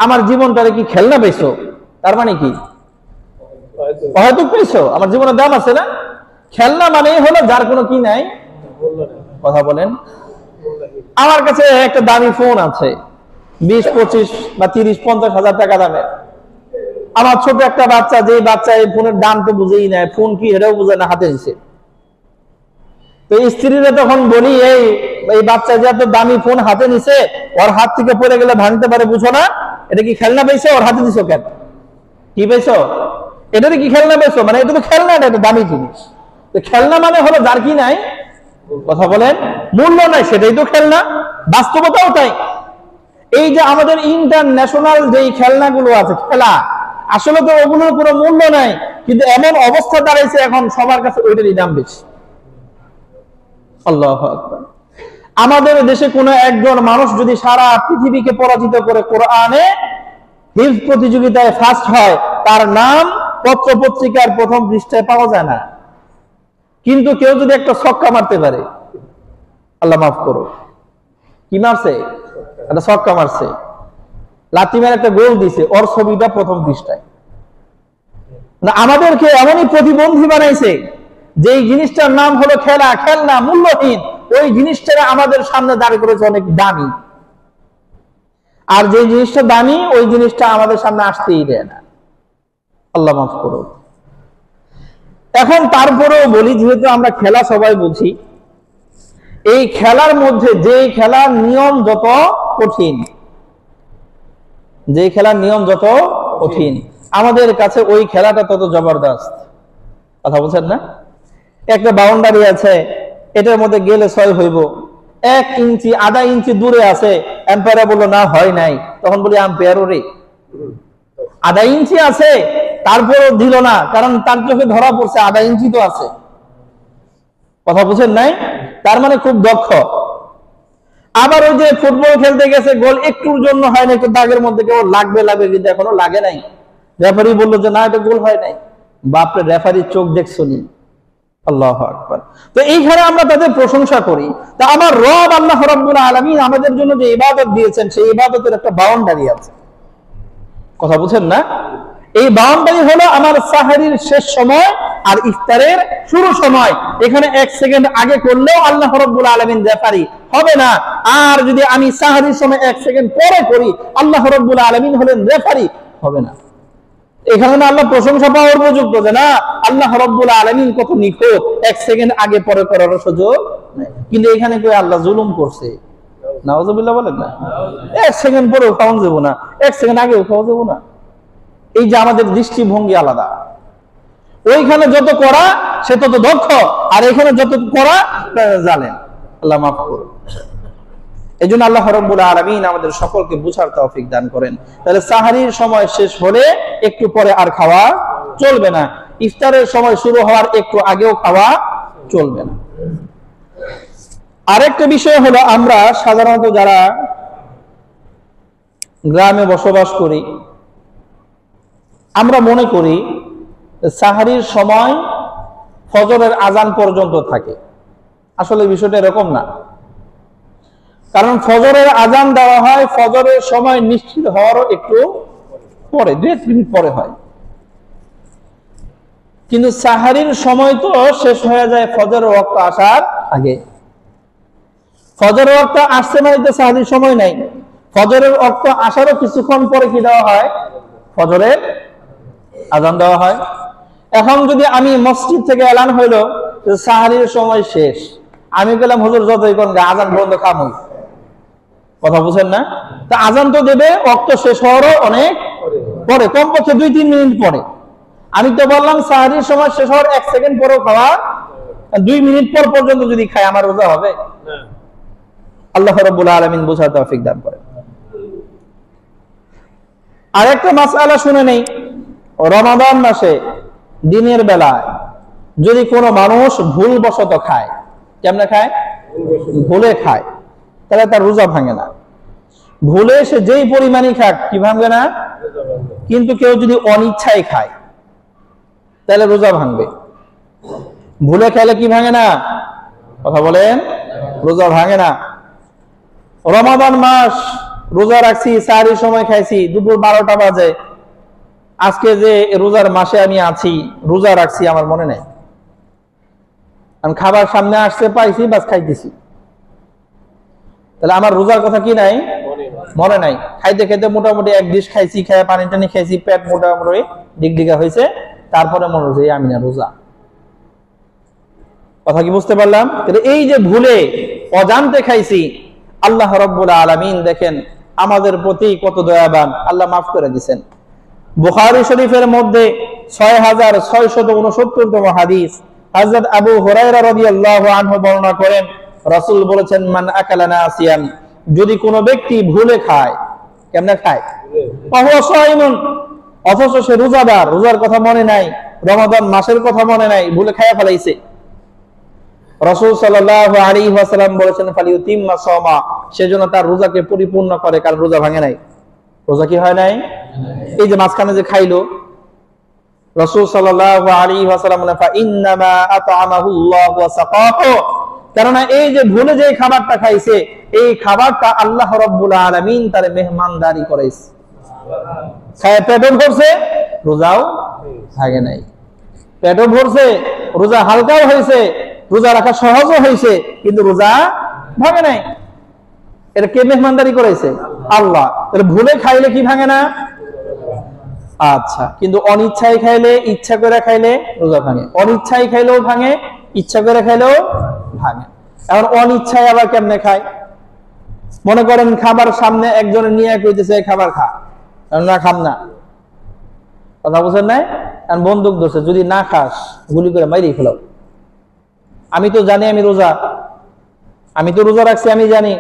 আমার জীবনটারে কি খেলনা পেয়েছো, তার মানে কি হয়তো পেয়েছো, আমার জীবনের দাম আছে না। খেলনা মানে হলো যার কোনো কি নাই, কথা বলেন। আমার কাছে একটা দামি ফোন আছে, 20-25 বা 30-50 হাজার টাকা দামের। আমার ছোট একটা বাচ্চা, যে বাচ্চা এই ফোনের দাম তো বুঝেই না, ফোন কি এটাও বুঝে না, হাতে নিছে। তো স্ত্রীরা তখন বলি, এই বাচ্চা যে এত দামি ফোন হাতে নিছে, ওর হাত থেকে পড়ে গেলে ভাঙতে পারে, বুঝো না? এটা কি খেলনা পেয়েছো, ওর হাতে দিছো কেন? কি পেয়েছো? এটা কি খেলনা পেয়েছো? মানে এটা তো খেলনা, এটা দামি জিনিস। তো খেলনা মানে হলো যার কি নাই, কথা বলেন, মূল্য নাই, সেটাই তো খেলনা। বাস্তবতাও তাই। এই যে আমাদের ইন্টারন্যাশনাল যেই খেলনাগুলো আছে, খেলা, আসলে তো ওগুলোর কোনো মূল্য নাই, কিন্তু এমন অবস্থা দাঁড়াইছে এখন সবার কাছে ওইটারই দাম বেশি। আল্লাহু আকবার। আমাদের দেশে কোন একজন মানুষ যদি সারা পৃথিবীকে পরাজিত করে কোরআনে হিফজ প্রতিযোগিতায় ফার্স্ট হয়, তার নাম পত্র পত্রিকার প্রথম পৃষ্ঠায় পাওয়া যায় না। কিন্তু কেউ যদি একটা ছক্কা মারতে পারে, আল্লাহ মাফ করো, কি মারছে? একটা ছক্কা মারছে, লাথি মেরে একটা গোল দিছে, ওর ছবিটা প্রথম পৃষ্ঠায়। না, আমাদেরকে এমনই প্রতিবন্ধী বানাইছে, যেই জিনিসটার নাম হলো খেলা, খেলনা, মূল্যহীন, ওই জিনিসটা আমাদের সামনে দাঁড় করেছে অনেক দামি। আর যে জিনিসটা দামি, ওই জিনিসটা আমাদের সামনে আসতেই দেয় না। আল্লাহ মাফ করো। এখন তারপরেও বলি, যেহেতু আমরা খেলা সবাই বুঝি, এই খেলার মধ্যে যে খেলার নিয়ম যত কঠিন, যে খেলার নিয়ম যত কঠিন, আমাদের কাছে ওই খেলাটা তত জবরদস্ত। কথা বলছেন না? একটা বাউন্ডারি আছে, এটার মধ্যে গেলে 6 হইব, 1 ইঞ্চি আধা ইঞ্চি দূরে আছে, এম্পায়ার বললো না, হয় নাই, তখন বলি আম্পায়ার রে, আধা ইঞ্চি আছে, তারপরও দিল না, কারণ তার চোখে ধরা পড়ছে আধা ইঞ্চি তো আছে। কথা বুঝেন নাই? তার মানে খুব দক্ষ। আবার ওই যে ফুটবল খেলতে গেছে, গোল একটুর জন্য হয় না, একটু দাগের মধ্যে কেউ লাগবে, কিন্তু এখনো লাগে নাই, রেফারি বললো যে না, এটা গোল হয় নাই। বাপরে, রেফারির চোখ দেখছো নি? আল্লাহু আকবার। তো এইখানে আমরা তাদের প্রশংসা করি। তা আমার রব আল্লাহ রাব্বুল আলামিন আমাদের জন্য যে ইবাদত দিয়েছেন, সেই ইবাদতের একটা বাউন্ডারি আছে। কথা বুঝেন না? এই বাউন্ডারি হলো আমার সাহারির শেষ সময় আর ইফতারের শুরু সময়। এখানে 1 সেকেন্ড আগে করলেও আল্লাহ রাব্বুল আলামিন রেফারি হবে না, আর যদি আমি সাহারির সময় 1 সেকেন্ড পরে করি, আল্লাহ রাব্বুল আলামিন হলেন রেফারি, হবে না। এখানে আল্লাহ প্রশংসা পাওয়ার উপযুক্ত যে না, আল্লাহ রাব্বুল আলামিন কত নিখুঁত, 1 সেকেন্ড আগে পরে করার সুযোগ নাই। কিন্তু এখানে কই আল্লাহ জুলুম করছে? নাউযুবিল্লাহ বলেন না। 1 সেকেন্ড পরে খাওয়া যাবো না, 1 সেকেন্ড আগে খাওয়া যাবো না। এই যে আমাদের দৃষ্টিভঙ্গি আলাদা। ওইখানে যত করা সে তত দক্ষ, আর এখানে যত করা জানেন। আল্লাহ মাফ করুন। এই জন্য আল্লাহ রাব্বুল আলামিন আমাদের সকলকে বুঝার তৌফিক দান করেন। তাহলে সাহারির সময় শেষ হলে একটু পরে আর খাওয়া চলবে না, ইফতারের সময় শুরু হওয়ার একটু আগেও খাওয়া চলবে না। আরেকটা বিষয় হলো, আমরা সাধারণত যারা গ্রামে বসবাস করি, আমরা মনে করি সাহারির সময় ফজরের আজান পর্যন্ত থাকে। আসলে বিষয়টা এরকম না। কারণ ফজরের আজান দেওয়া হয় ফজরের সময় নিশ্চিত হওয়ারও একটু পরে, 2-3 মিনিট পরে হয়। কিন্তু সাহারির সময় তো শেষ হয়ে যায় ফজরের ওয়াক্ত আসার আগে। ফজরের ওয়াক্ত আসছে মানে তো সাহারির সময় নাই। ফজরের ওয়াক্ত আসারও কিছুক্ষণ পরে কি দেওয়া হয়? ফজরের আজান দেওয়া হয়। এখন যদি আমি মসজিদ থেকে এলান হইলো সাহারির সময় শেষ, আমি গেলাম হুজুর যতই কোন আজান বন্ধ খামুই, কথা বুঝেন না? তা আজান তো দেবে ওয়াক্ত শেষ হওয়ারও অনেক পরে, কমপক্ষে 2-3 মিনিট পরে। আমি তো বললাম সাহারির সময় শেষ হওয়ার 1 সেকেন্ড পরেও খাওয়া, 2 মিনিট পর পর্যন্ত যদি খাই আমার রোজা হবে? আল্লাহ রাব্বুল আলামিন বুঝার তৌফিক দান করেন। আরেকটা মাসআলা শুনে নেই, রমাদান মাসে দিনের বেলায় যদি কোনো মানুষ ভুলবশত খায়, কেমনে খায়? ভুলে খায়, তাহলে তার রোজা ভাঙে না। ভুলে সে যেই পরিমাণই খাক, কি ভাঙবে না? কিন্তু কেউ যদি অনিচ্ছায় খায় তাহলে রোজা ভাঙবে। ভুলে খেলে কি ভাঙে না? কথা বলেন, রোজা ভাঙে না। রমাদান মাস রোজা রাখছি, সাহারির সময় খাইছি, দুপুর 12টা বাজে, আজকে যে রোজার মাসে আমি আছি, রোজা রাখছি, আমার মনে নাই। আমি খাবার সামনে আসছে, পাইছি, বাস খাইতেছি, তাহলে আমার রোজার কথা কি নাই? মনে নাই। খাইতে খাইতে মোটামুটি এক ডিশ খাইছি, খাইয়া পানি টানি খাইছি, পেট মোটামুটি ডিগডিগা হয়েছে, তারপরে মনে হচ্ছে আমি না রোজা। কথা কি বুঝতে পারলাম? এই যে ভুলে অজান্তে খাইছি, আল্লাহ রাব্বুল আলামিন দেখেন আমাদের প্রতি কত দয়াবান, আল্লাহ মাফ করে দিয়েছেন। বুখারী শরীফের মধ্যে 6669তম হাদিস, হযরত আবু হুরায়রা রাদিয়াল্লাহু আনহু বর্ণনা করেন, রাসূল বলেছেন, মান আকালা নাসিয়ান, যদি কোনো ব্যক্তি ভুলে খায়, কেমনে খায়? ফাহুয়া সাইমুন, অথচ সে রোজাদার, রোজার কথা মনে নাই, রমাদান মাসের কথা মনে নাই, ভুলে খায়া ফেলাইছে। রাসূল সাল্লাল্লাহু আলাইহি ওয়াসাল্লাম বলেছেন, ফালিউতিম্মা সাওমা, সেজন্য তার রোজাকে পরিপূর্ণ করে, কারণ রোজা ভাঙে নাই। রোজা কি হয় নাই? এই যে মাঝখানে যে খাইলো, রাসূল সাল্লাল্লাহু আলাইহি ওয়াসাল্লাম বলেন, ফা ইন্নামা আত'আমাহুল্লাহু ওয়া সাকাহু, কারণ এই যে ভুলে যে খাবারটা খাইছে, এই খাবারটা আল্লাহ রাব্বুল আলামিন তার মেহমানদারি করেছে। খায় পেটও ভরছে, রোজাও ভাঙে নাই। পেটও ভরছে, রোজা হালকাও হয়েছে, রোজা রাখা সহজও হয়েছে, কিন্তু রোজা ভাঙে নাই। এটা কে মেহমানদারি করেছে? আল্লাহ। তাহলে ভুলে খাইলে কি ভাঙে না? আচ্ছা, কিন্তু অনিচ্ছায় খাইলে, ইচ্ছা করে খাইলে রোজা ভাঙে। অনিচ্ছায় খাইলেও ভাঙে, ইচ্ছা করে খাইলেও ভাঙে। এখন অনিচ্ছায় আবার কেমনে খায়? মনে করেন খাবার সামনে একজনে নিয়ে কইতেছে খাবার খা, না খাম না, কথা বুঝেন নাই? বন্দুক ধরছে, যদি না খাস গুলি করে মাইরে ফেলাও। আমি তো জানি আমি রোজা, আমি তো রোজা রাখছি, আমি জানি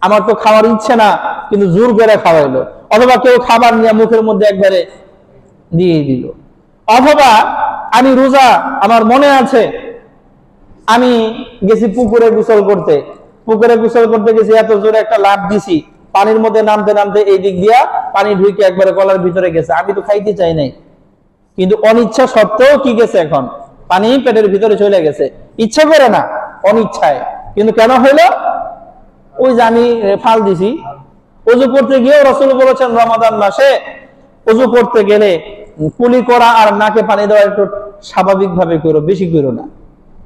আমার তো খাওয়ার ইচ্ছে না, কিন্তু জোর করে খাওয়াইলো। অথবা কেউ খাবার নিয়ে মুখের মধ্যে একবারে দিয়ে দিল। অথবা আমি রোজা, আমার মনে আছে আমি গেছি পুকুরে গোসল করতে, পুকুরে গোসল করতে গেছি, এত জোরে একটা লাফ দিছি, পানির মধ্যে নামতে নামতে এই দিক দিয়া পানি ঢুকে একবারে গলার ভিতরে গেছে। আমি তো খাইতে চাই নাই, কিন্তু অনিচ্ছা সত্ত্বেও কি গেছে, এখন পানি পেটের ভিতরে চলে গেছে। ইচ্ছা করে না, অনিচ্ছায়। কিন্তু কেন হইলো? ওই যে আমি ফাল দিছি। ওযু করতে গিয়ে রাসূল বলেছেন, রমাদান মাসে ওযু করতে গেলে কুলি করা আর নাকে পানি দেওয়া একটু স্বাভাবিক ভাবে করো, বেশি করো না,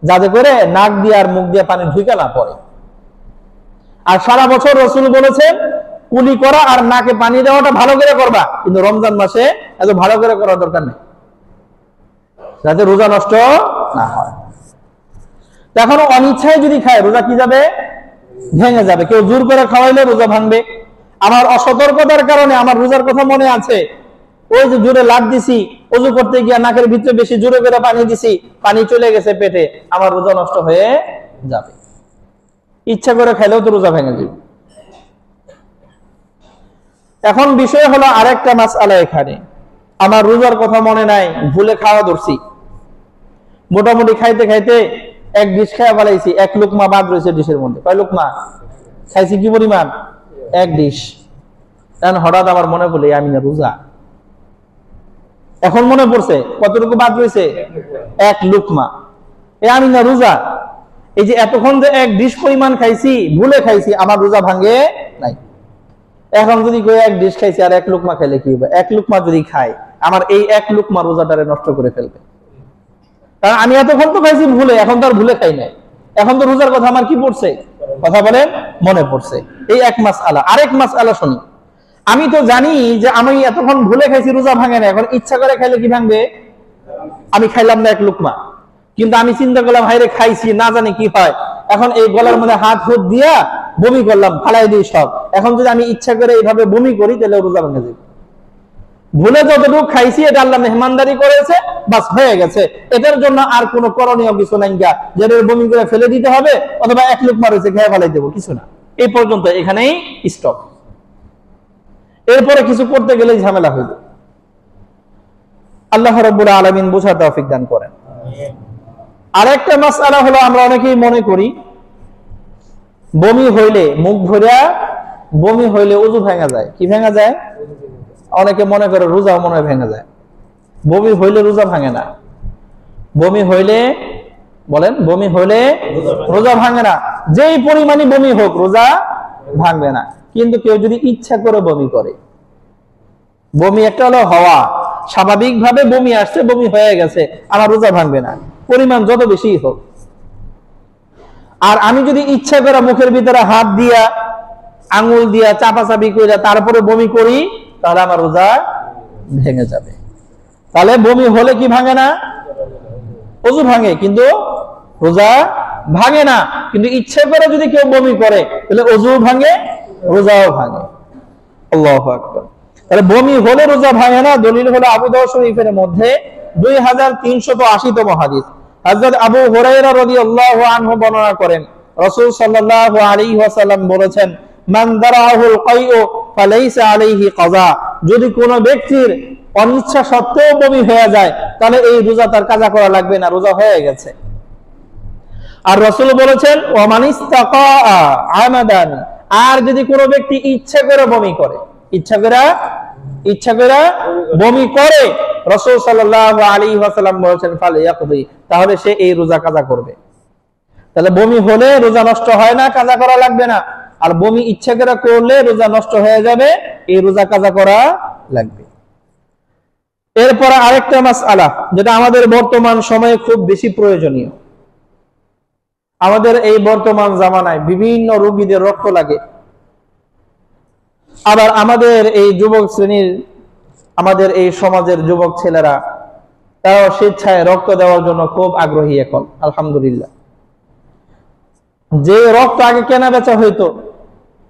যাতে করে নাক দিয়ে আর মুখ দিয়ে পানি ঢুকে না পড়ে। আর সারা বছর রাসূল বলেছেন কুলি করা আর নাকে পানি দেওয়াটা ভালো করে করবা, কিন্তু রমজান মাসে এত ভালো করে করার দরকার নেই, যাতে রোজা নষ্ট না হয়। এখন অনিচ্ছায় যদি খায়, রোজা কি যাবে? ভেঙে যাবে। কেউ জোর করে খাওয়াইলে রোজা ভাঙবে। আমার অসতর্কতার কারণে আমার রোজার কথা মনে আছে, ওই যে জোরে লাফ দিছি, ওযু করতে গিয়ে নাকের ভিতরে বেশি জোরে করে পানি দিছি, পানি চলে গেছে পেটে, আমার রোজা নষ্ট হয়ে যাবে। ইচ্ছা করে খাইলেও তো রোজা ভেঙে যাবে। এখন বিষয় হলো আরেকটা মাসআলা, এখানে আমার রোজার কথা মনে নাই, ভুলে খাওয়া ধরছি, মোটামুটি খাইতে খাইতে এক ডিশ খাওয়া ফেলাইছি, এক লুকমা বাদ রয়েছে ডিশের মধ্যে। কয় লুকমা খাইছি? কি পরিমাণ? এক ডিশ। এখন হঠাৎ আমার মনে পড়লে আমি না রোজা। এখন মনে পড়ছে কতটুকু বাদ রয়েছে? এক লুকমা। আমি না রোজা। এই যে এতক্ষণ যে এক ডিশ পরিমাণ খাইছি, ভুলে খাইছি, আমার রোজা ভাঙে নাই। এখন যদি কেউ এক ডিশ খাইছি আর এক লুকমা খাইলে কি হবে? এক লুকমা যদি খাই, আমার এই এক লুকমা রোজাটারে নষ্ট করে ফেলবে। কারণ আমি এতক্ষণ তো খাইছি ভুলে, এখন তো আর ভুলে খাই নাই, এখন তো রোজার কথা আমার কি পড়ছে? কথা বলেন, মনে পড়ছে। এই এক মাসআলা। আরেক মাসআলা শুনি। আমি তো জানি যে আমি এতক্ষণ ভুলে খাইছি, রোজা ভাঙে না, এখন ইচ্ছা করে খাইলে কি ভাঙবে? আমি খাইলাম না এক লুকমা, কিন্তু আমি চিন্তা করলাম হাইরে খাইছি, না জানি কি হয়, এখন এই গলার মধ্যে হাত হুত দিয়া বমি করলাম, ফালাই দিই সব। এখন যদি আমি ইচ্ছা করে এইভাবে বমি করি, তাহলে রোজা ভেঙে যাবে। ভুলে যতটুকু খাইছি এটা আল্লাহ মেহমানদারি করেছে, বাস হয়ে গেছে। এটার জন্য আর কোনো করণীয় কিছু নাই, যেটা বমি করে ফেলে দিতে হবে অথবা এক লুকমা রয়েছে খেয়ে ফেলাই দেবো, কিছু না। এই পর্যন্ত, এখানেই স্টপ। এরপরে কিছু করতে গেলেই ঝামেলা হইল। আল্লাহ রাব্বুল আলামিন বোঝার তৌফিক দান করেন। আরেকটা মাসআলা হলো, আমরা অনেকেই মনে করি বমি হইলে, মুখ ভরিয়া বমি হইলে ওযু ভেঙে যায়। কি ভেঙে যায়? অনেকে মনে করে রোজা মনে হয় ভেঙে যায়। বমি হইলে রোজা ভাঙে না। বমি হইলে, বলেন, বমি হইলে রোজা ভাঙে না। যেই পরিমাণই বমি হোক, রোজা ভাঙবে না। কিন্তু কেউ যদি ইচ্ছা করে বমি করে, বমি একটা হলো হওয়া, স্বাভাবিকভাবে বমি আসছে, বমি হয়ে গেছে, আমার রোজা ভাঙবে না, পরিমাণ যত বেশি হোক। আর আমি যদি ইচ্ছা করে মুখের ভিতরে হাত দিয়া, আঙুল দিয়া চাপাচাপি করে তারপরে বমি করি, তাহলে আমার রোজা ভেঙে যাবে। তাহলে বমি হলে কি ভাঙে না? ওযু ভাঙে, কিন্তু রোজা ভাঙে না। কিন্তু ইচ্ছে করে যদি কেউ বমি করে, তাহলে ওযু ভাঙে, রোজাও ভাঙে। আল্লাহু আকবার। তাহলে বমি হলে রোজা ভাঙে না, দলিল হলো আবু দাউদ শরীফের মধ্যে 2380তম হাদিস। হযরত আবু হুরায়রা রাদিয়াল্লাহু আনহু বর্ণনা করেন, রাসূল সাল্লাল্লাহু আলাইহি ওয়াসাল্লাম বলেছেন, মান দারাহুল কাইউ ফালাইসা আলাইহি কাযা। যদি কোনো ব্যক্তির অনিচ্ছা সত্ত্বেও বমি হয়ে যায়, তাহলে এই রোজা তার কাজা করা লাগবে না, রোজা হয়ে গেছে। আর রাসূল বলেছেন, ওয়া মান ইস্তাকা আমাদান, আর যদি কোনো ব্যক্তি ইচ্ছা করে বমি করে, ইচ্ছা করে বমি করে, রাসূল সাল্লাল্লাহু আলাইহি ওয়াসাল্লাম বলেছেন, ফালিয়াকদি, তাহলে সে এই রোজা কাজা করবে। তাহলে বমি হলে রোজা নষ্ট হয় না, কাজা করা লাগবে না। আর বমি ইচ্ছা করে করলে রোজা নষ্ট হয়ে যাবে, এই রোজা কাজা করা লাগবে। এরপর আরেকটা মাসআলা, যেটা আমাদের বর্তমান সময়ে খুব বেশি প্রয়োজনীয়। আমাদের এই বর্তমান জামানায় বিভিন্ন রোগীদের রক্ত লাগে। আবার আমাদের এই যুবক শ্রেণীর, আমাদের এই সমাজের যুবক ছেলেরা, তারাও স্বেচ্ছায় রক্ত দেওয়ার জন্য খুব আগ্রহী এখন, আলহামদুলিল্লাহ। যে রক্ত আগে কেনা বেচা হইতো,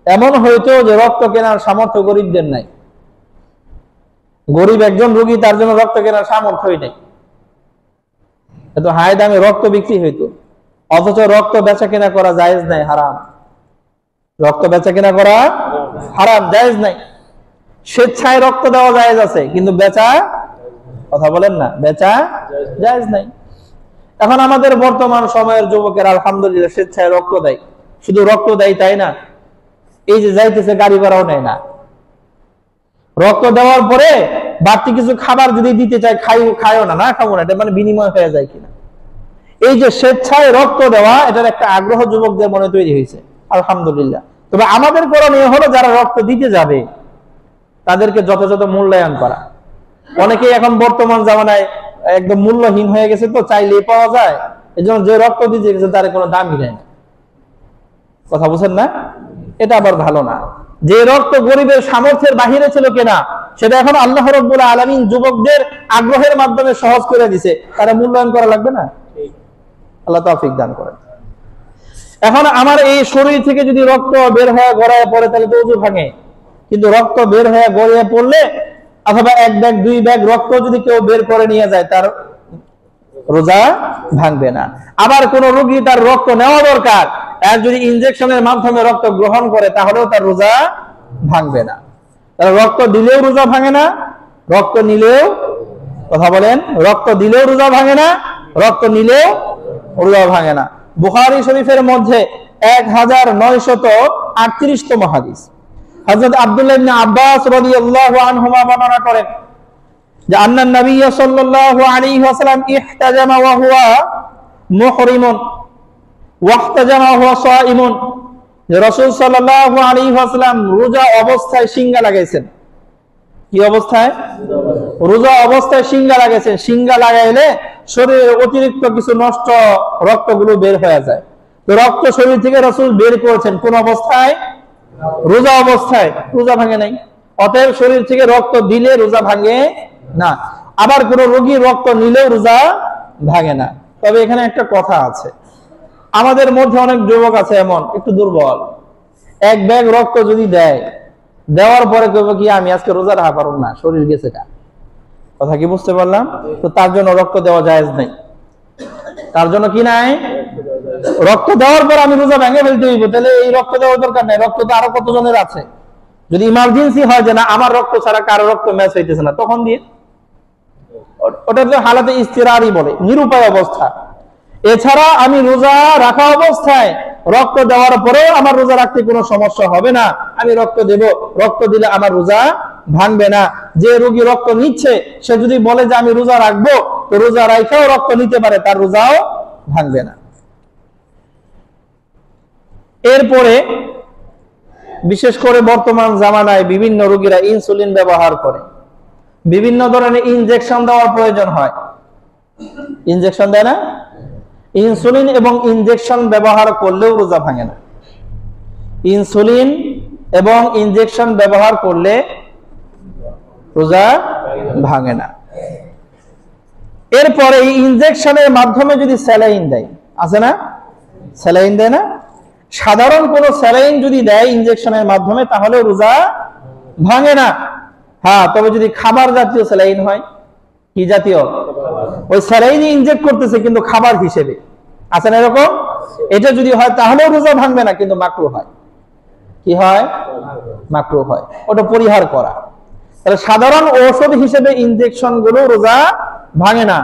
এমন হইতো যে রক্ত কেনার সামর্থ্য গরিবদের নাই। গরিব একজন রোগী, তার জন্য রক্ত কেনার সামর্থ্যই নেই, এত হাই দামে রক্ত বিক্রি হইতো। অথচ রক্ত বেচা কেনা করা জায়েজ নাই, হারাম। রক্ত বেচা কেনা করা হারাম, জায়েজ নাই। স্বেচ্ছায় রক্ত দেওয়া জায়েজ আছে, কিন্তু বেচা, কথা বলেন না, বেচা জায়েজ নাই। এখন আমাদের বর্তমান সময়ের যুবকের আলহামদুলিল্লাহ স্বেচ্ছায় রক্ত দেয়। শুধু রক্ত দেয় তাই না, এই যে যাইতেছে গাড়ি ভাড়াও নেয় না। রক্ত দেওয়ার পরে বাড়তি কিছু খাবার যদি দিতে চায়, খাইও না, না খাবো না, এটা মানে বিনিময় হয়ে যায় কিনা। এই যে স্বেচ্ছায় রক্ত দেওয়া, এটার একটা আগ্রহ যুবকদের মনে তৈরি হয়েছে, আলহামদুলিল্লাহ। তবে আমাদের করণীয় হলো যারা রক্ত দিতে যাবে তাদেরকে যথাযথ মূল্যায়ন করা। অনেকেই এখন বর্তমান জামানায় একদম মূল্যহীন হয়ে গেছে, তো চাইলেই পাওয়া যায়, এই জন্য যে রক্ত দিতে গেছে তার কোনো দামই নেই না। কথা বুঝেন না? এটা আবার ভালো না। যে রক্ত গরিবের সামর্থ্যের বাহিরে ছিল কেনা, সেটা এখন আল্লাহ রাব্বুল আলামিন যুবকদের আগ্রহের মাধ্যমে সহজ করে দিছে, তারা মূল্যায়ন করা লাগবে না। আল্লাহ তৌফিক দান করেন। এখন আমার এই শরীর থেকে যদি রক্ত বের হয়ে গড়ায় পড়ে, তাহলে তো ওযু ভাঙে। কিন্তু রক্ত বের হয়ে গড়িয়ে পড়লে, অথবা এক ব্যাগ দুই ব্যাগ রক্ত যদি কেউ বের করে নিয়ে যায়, তার রোজা ভাঙবে না। আবার কোন রোগী, তার রক্ত নেওয়া দরকার, আর যদি ইনজেকশনের মাধ্যমে রক্ত গ্রহণ করে, তাহলেও তার রোজা ভাঙবে না। তাহলে রক্ত দিলেও রোজা ভাঙে না, রক্ত নিলেও, কথা বলেন, রক্ত দিলেও রোজা ভাঙে না, রক্ত নিলেও রোজা ভাঙে না। বুখারী শরীফের মধ্যে 1938তম হাদিস, হযরত আব্দুল্লাহ ইবনে আব্বাস রাদিয়াল্লাহু আনহুমা বর্ণনা করেন যে আন্নান নবী সাল্লাল্লাহু আলাইহি ওয়াসাল্লাম ইহতাজামা ওয়া হুয়া মুহরিমুন ওয়া ইহতাজামা ওয়া হুয়া সাইমুন, যে রাসূল সাল্লাল্লাহু আলাইহি ওয়াসাল্লাম রোজা অবস্থায় সিংহা লাগাইছেন। কি অবস্থায়? রোজা অবস্থায় সিংহা লাগাইছেন। সিংহা লাগাইলে শরীরে অতিরিক্ত কিছু নষ্ট রক্তগুলো বের হয়ে যায়। তো রক্ত শরীর থেকে রাসূল বের করেছেন কোন অবস্থায়? রোজা অবস্থায়। রোজা ভাঙে নাই। অতএব শরীর থেকে রক্ত দিলে রোজা ভাঙে না। আবার কোন রোগী রক্ত নিলেও রোজা ভাঙে না। তবে এখানে একটা কথা আছে, আমাদের মধ্যে অনেক যুবক আছে এমন একটু দুর্বল, এক ব্যাগ রক্ত যদি দেয়, দেওয়ার পরে কইব কি আমি আজকে রোজা রাখা পারব না, শরীর গেছে কা। কথা কি বুঝতে পারলাম? তো তার জন্য রক্ত দেওয়া জায়েজ নাই। তার জন্য কি নাই? রক্ত দেওয়ার পর আমি রোজা ভেঙে ফেলতে হইব, তাহলে এই রক্ত দেওয়ার দরকার নাই। রক্ত তো আরো কতজনের আছে। যদি ইমার্জেন্সি হয় যে না আমার রক্ত ছাড়া কারো রক্ত ম্যাচ হইতেছে না, তখন দিয়ে, ওটা তো হালাতে ইস্তিরারি বলে, নিরুপায় অবস্থা। এছাড়া আমি রোজা রাখা অবস্থায় রক্ত দেওয়ার পরেও আমার রোজা রাখতে কোনো সমস্যা হবে না, আমি রক্ত দেব। রক্ত দিলে আমার রোজা ভাঙবে না। যে রোগী রক্ত নিচ্ছে সে যদি বলে যে আমি রোজা রাখবো, তো রোজা রাখাও রক্ত নিতে পারে, তার রোজাও ভাঙবে না। এরপরে বিশেষ করে বর্তমান জামানায় বিভিন্ন রোগীরা ইনসুলিন ব্যবহার করে, বিভিন্ন ধরনের ইনজেকশন দেওয়ার প্রয়োজন হয়। ইনজেকশন দেয় না? ইনসুলিন এবং ইনজেকশন ব্যবহার করলেও রোজা ভাঙে না। ইনসুলিন এবং ইনজেকশন ব্যবহার করলে রোজা ভাঙে না। এরপরে এই ইনজেকশনের মাধ্যমে যদি স্যালাইন দেয়, আছে না? স্যালাইন দেয় না? সাধারণ কোনো স্যালাইন যদি দেয় ইনজেকশনের মাধ্যমে তাহলে রোজা ভাঙে না। হ্যাঁ, তবে যদি খাবার জাতীয় স্যালাইন হয়, কি জাতীয়? ওই স্যালাইনই ইনজেক্ট করতেছে কিন্তু খাবার হিসেবে, আছে না এরকম? এটা যদি হয় তাহলেও রোজা ভাঙবে না, কিন্তু মাকরুহ হয়। কি হয়? মাকরুহ হয়, ওটা পরিহার করা। তাহলে সাধারণ ঔষধ হিসেবে ইনজেকশন গুলো রোজা ভাঙে না।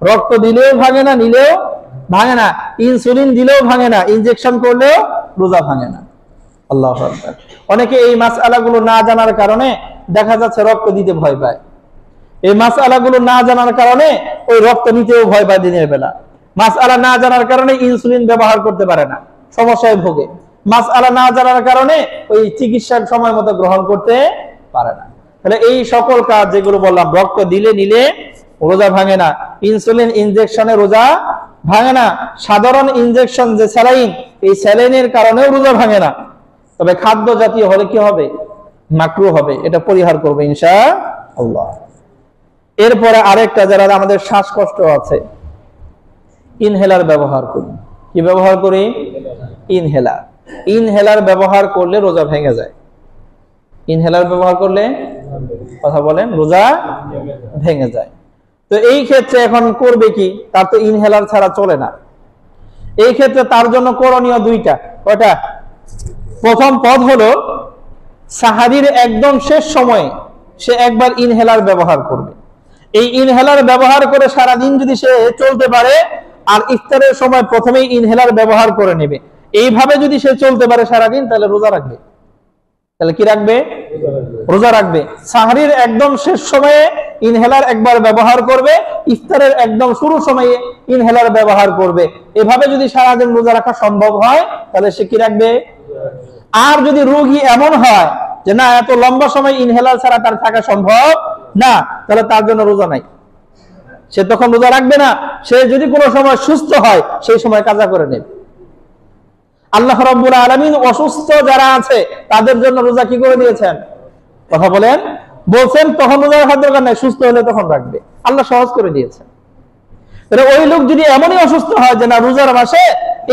রক্ত দিলেও ভাঙে না, নিলেও ভাঙে না। ইনসুলিন দিলেও ভাঙে না, ইনজেকশন করলেও রোজা ভাঙে না। আল্লাহু আকবার। অনেকে এই মাসআলাগুলো না জানার কারণে দেখা যাচ্ছে রক্ত দিতে ভয় পায়। এই মাসআলাগুলো না জানার কারণে ওই রক্ত নিতেও ভয় পায় দিনের বেলা। মাসআলা না জানার কারণে ইনসুলিন ব্যবহার করতে পারে না, সমস্যায় ভোগে। মাসআলা না জানার কারণে ওই চিকিৎসার সময় মতো গ্রহণ করতে পারে না। তাহলে এই সকল কাজ যেগুলো বললাম, রক্ত দিলে নিলে রোজা ভাঙে না, ইনসুলিন ইনজেকশনে রোজা ভাঙে না, সাধারণ ইনজেকশন যে স্যালাইন, এই স্যালাইনের কারণেও রোজা ভাঙে না। তবে খাদ্য জাতীয় হলে কি হবে? মাকরুহ হবে, এটা পরিহার করবে ইনশাআল্লাহ। এরপরে আরেকটা, যারা আমাদের শ্বাসকষ্ট আছে, ইনহেলার ব্যবহার করি। কি ব্যবহার করি? ইনহেলার। ইনহেলার ব্যবহার করলে রোজা ভেঙে যায়। ইনহেলার ব্যবহার করলে, কথা বলেন, রোজা ভেঙে যায়। তো এই ক্ষেত্রে এখন করবে কি? তার তো ইনহেলার ছাড়া চলে না। এই ক্ষেত্রে তার জন্য করণীয় দুইটা। কয়টা? প্রথম পদ হলো সাহারির একদম শেষ সময়ে সে একবার ইনহেলার ব্যবহার করবে। এই ইনহেলার ব্যবহার করে সারাদিন যদি সে চলতে পারে, আর ইফতারের সময় প্রথমেই ইনহেলার ব্যবহার করে নেবে, এইভাবে যদি সে চলতে পারে সারাদিন, তাহলে রোজা রাখবে। তাহলে কি রাখবে? রোজা রাখবে। সাহারির একদম শেষ সময়ে ইনহেলার একবার ব্যবহার করবে, ইফতারের একদম শুরু সময়ে ইনহেলার ব্যবহার করবে। এভাবে যদি সারাদিন রোজা রাখা সম্ভব হয়, তাহলে সে কি রাখবে? আর যদি রোগী এমন হয় যে না, এত লম্বা সময় ইনহেলার ছাড়া তার থাকা সম্ভব না, তাহলে তার জন্য রোজা নাই, সে তখন রোজা রাখবে না। সে যদি কোনো সময় সুস্থ হয়, সেই সময় কাজা করে নেবে। আল্লাহ রাব্বুল আলামিন অসুস্থ যারা আছে তাদের জন্য রোজা কি করে দিয়েছেন? কথা বলেন, বলছেন তখন রোজা রাখার দরকার নাই, সুস্থ হলে তখন রাখবে। আল্লাহ সহজ করে দিয়েছেন। তাহলে ওই লোক যদি এমনই অসুস্থ হয় যে না, রোজার মাসে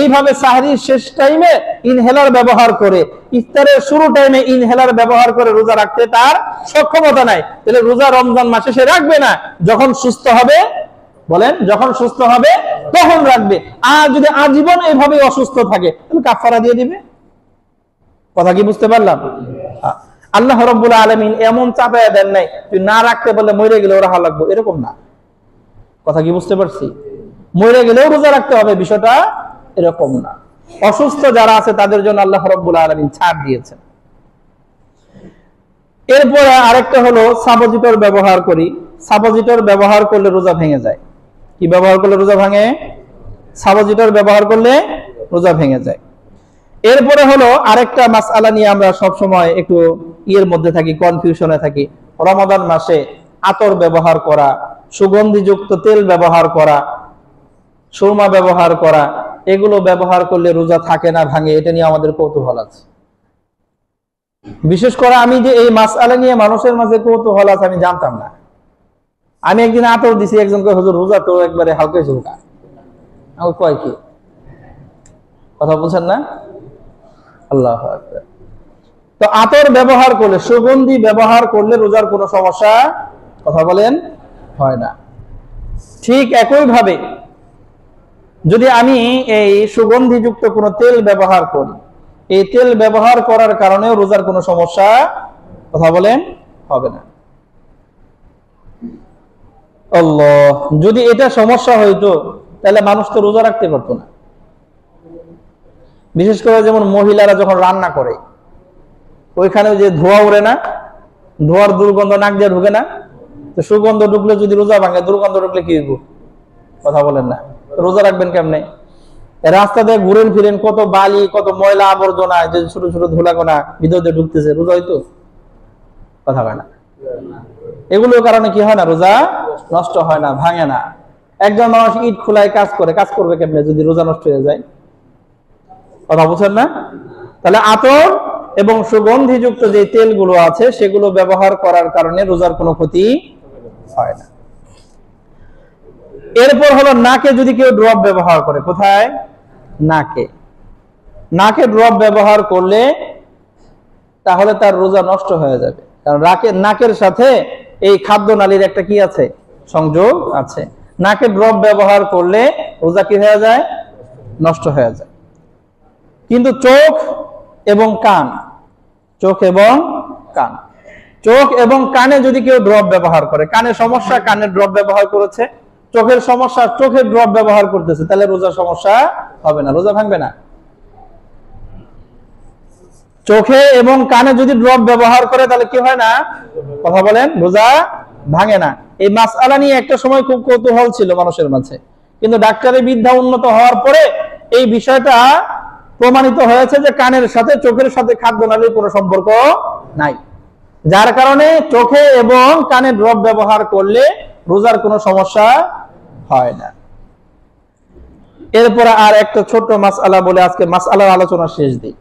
এইভাবে সাহরির শেষ টাইমে ইনহেলার ব্যবহার করে, ইফতারের শুরু টাইমে ইনহেলার ব্যবহার করে রোজা রাখতে তার সক্ষমতা নাই, তাহলে রোজা রমজান মাসে সে রাখবে না। যখন সুস্থ হবে, বলেন, যখন সুস্থ হবে তখন রাখবে। আর যদি আজীবন এইভাবে অসুস্থ থাকে, তাহলে কাফারা দিয়ে দিবে। কথা কি বুঝতে পারলাম? আল্লাহ রাব্বুল আলামিন এমন চাপায়া দেন নাই তুই না রাখতে বললে মরে গেলেও রাখা লাগবে, এরকম না। কথা কি বুঝতে পারছি? মরে গেলেও রোজা রাখতে হবে, বিষয়টা এরকম না। অসুস্থ যারা আছে তাদের জন্য আল্লাহ রাব্বুল আলামিন ছাড় দিয়েছেন। এরপরে আরেকটা হলো সাপোজিটর ব্যবহার করি। সাপোজিটর ব্যবহার করলে রোজা ভেঙে যায়। কি ব্যবহার করলে রোজা ভাঙে? সাপোজিটর ব্যবহার করলে রোজা ভেঙে যায়। এরপরে হলো আরেকটা মাসআলা নিয়ে আমরা সব সময় একটু ইয়ের মধ্যে থাকি, কনফিউশনে থাকি। রমাদান মাসে আতর ব্যবহার করা, সুগন্ধিযুক্ত তেল ব্যবহার করা, সুরমা ব্যবহার করা, এগুলো ব্যবহার করলে রোজা থাকে না, ভাঙে, এটা নিয়ে আমাদের কৌতূহল আছে। বিশেষ করে আমি যে এই মাসআলা নিয়ে মানুষের মাঝে কৌতূহল আছে আমি জানতাম না। আমি একদিন আতর দিছি, একজনকে, হুজুর রোজা তো একবারে হালকা ঝুলকা। আমি কয় কি? কথা বলছেন না? আল্লাহু আকবার। তো আতর ব্যবহার করলে, সুগন্ধি ব্যবহার করলে রোজার কোনো সমস্যা, কথা বলেন, হয় না। ঠিক একই ভাবে যদি আমি এই সুগন্ধিযুক্ত কোনো তেল ব্যবহার করি, এই তেল ব্যবহার করার কারণেও রোজার কোনো সমস্যা, কথা বলেন, হবে না। আল্লাহ, যদি এটা সমস্যা হইতো তাহলে মানুষ তো রোজা রাখতে পারতো না। বিশেষ করে যেমন মহিলারা যখন রান্না করে, ওইখানে যে ধোঁয়া উড়ে না, ধোঁয়ার দুর্গন্ধ নাক দিয়ে ঢুকে না, তো সুগন্ধ ঢুকলে যদি রোজা ভাঙে, দুর্গন্ধ ঢুকলে কি হইব? কথা বলেন না, রোজা রাখবেন কেমনে? রাস্তা দিয়ে ঘুরেন ফিরেন, কত বালি, কত ময়লা আবর্জনা, যে ছোট ছোট ধুলাকণা ভিতরে ঢুকতেছে, রোজা হইতো? কথা হয় না। এগুলোর কারণে কি হয় না? রোজা নষ্ট হয় না, ভাঙে না। একজন মানুষ ইট খোলায় কাজ করবে কেমনে যদি রোজা নষ্ট হয়ে যায়? কথা বুঝছেন না? তাহলে আতর এবং সুগন্ধিযুক্ত যে তেলগুলো আছে সেগুলো ব্যবহার করার কারণে রোজার কোনো ক্ষতি হয় না। এরপর হলো নাকে যদি কেউ ড্রপ ব্যবহার করে। কোথায়? নাকে। নাকে ড্রপ ব্যবহার করলে তাহলে তার রোজা নষ্ট হয়ে যাবে, কারণ নাকের সাথে এই খাদ্য নালীর একটা কি আছে? সংযোগ আছে। নাকে ড্রপ ব্যবহার করলে রোজা কি হয়ে যায়? নষ্ট হয়ে যায়। কিন্তু চোখ এবং কান, চোখ এবং কানে যদি কেউ ড্রপ ব্যবহার করে, কানের সমস্যা, কানের ড্রপ ব্যবহার করেছে, চোখের সমস্যা, চোখের ড্রপ ব্যবহার করতেছে, তাহলে রোজার সমস্যা হবে না, রোজা ভাঙবে না। চোখে এবং কানে যদি ড্রপ ব্যবহার করে তাহলে কি হয় না? কথা বলেন, রোজা ভাঙে না। এই মাসআলা নিয়ে একটা সময় খুব কৌতূহল ছিল মানুষের মাঝে, কিন্তু ডাক্তারের বিদ্যা উন্নত হওয়ার পরে এই বিষয়টা প্রমাণিত হয়েছে যে কানের সাথে চোখের সাথে খাদ্যনালীর কোনো সম্পর্ক নাই, যার কারণে চোখে এবং কানে ড্রপ ব্যবহার করলে রোজার কোনো সমস্যা হয় না। এরপরে আর একটা ছোট্ট মাসআলা বলে আজকে মাসআলার আলোচনা শেষ দিই।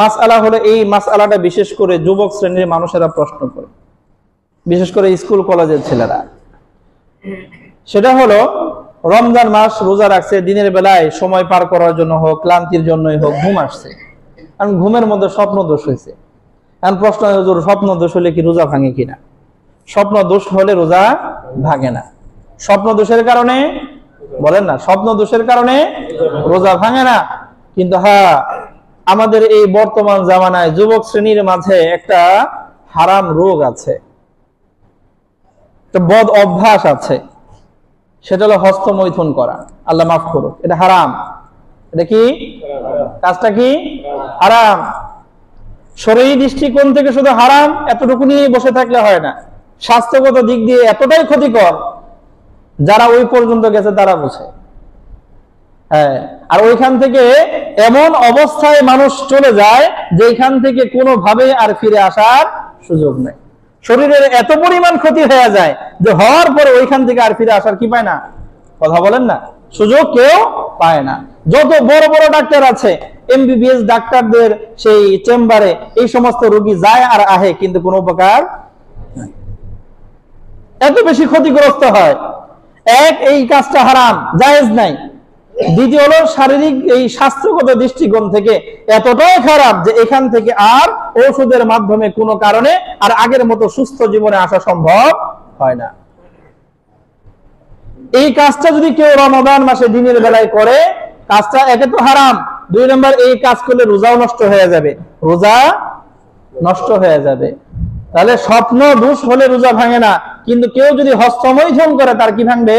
মাসআলা হলো, এই মাসআলাটা বিশেষ করে যুবক শ্রেণীর মানুষেরা প্রশ্ন করে, বিশেষ করে স্কুল কলেজের ছেলেরা। সেটা হলো, রমজান মাস রোজা রাখছে, দিনের বেলায় সময় পার করার জন্য হোক, ক্লান্তির জন্যই হোক, ঘুম আসছে, কারণ ঘুমের মধ্যে স্বপ্ন দোষ হয়েছে। এখন প্রশ্ন, হুজুর স্বপ্ন দোষ হলে কি রোজা ভাঙে কিনা? স্বপ্ন দোষ হলে রোজা ভাঙে না। স্বপ্ন দোষের কারণে, বলেন না, স্বপ্ন দোষের কারণে রোজা ভাঙে না। কিন্তু হ্যাঁ, আমাদের এই বর্তমান জামানায় যুবক শ্রেণীর মাঝে একটা হারাম রোগ আছে, একটা বদ অভ্যাস আছে, সেটা হলো হস্তমৈথুন করা। আল্লাহ মাফ করুক, এটা হারাম। এটা কি? কাজটা কি? হারাম। শরীরী দৃষ্টিকোণ থেকে শুধু হারাম এতটুকু নিয়ে বসে থাকলে হয় না, স্বাস্থ্যগত দিক দিয়ে এতটাই ক্ষতিকর, যারা ওই পর্যন্ত গেছে তারা বুঝে। হ্যাঁ, আর ওইখান থেকে এমন অবস্থায় মানুষ চলে যায় যেখান থেকে কোনোভাবে আর ফিরে আসার সুযোগ নেই। শরীরের এত পরিমাণ ক্ষতি হয়ে যায় যে হওয়ার পরে ওইখান থেকে আর ফিরে আসার কি পায় না? কথা বলেন না, সুযোগ কেউ পায় না। যত বড় বড় ডাক্তার আছে, এমবিবিএস ডাক্তারদের সেই চেম্বারে এই সমস্ত রোগী যায় আর আহে, কিন্তু কোনো উপকার নাই, এত বেশি ক্ষতিগ্রস্ত হয়। এক, এই কাজটা হারাম, জায়েজ নাই। দ্বিতীয় হলো, শারীরিক এই স্বাস্থ্যগত দৃষ্টিকোণ থেকে এতটাই খারাপ যে এখান থেকে আর ঔষধের মাধ্যমে কোনো কারণে আর আগের মতো সুস্থ জীবনে আসা সম্ভব হয় না। এই কাজটা যদি কেউ রমাদান মাসে দিনের বেলায় করে, কাজটা একে তো হারাম, দুই নম্বর এই কাজ করলে রোজাও নষ্ট হয়ে যাবে, রোজা নষ্ট হয়ে যাবে। তাহলে স্বপ্ন দোষ হলে রোজা ভাঙে না, কিন্তু কেউ যদি হস্তমৈথুন করে তার কি ভাঙবে?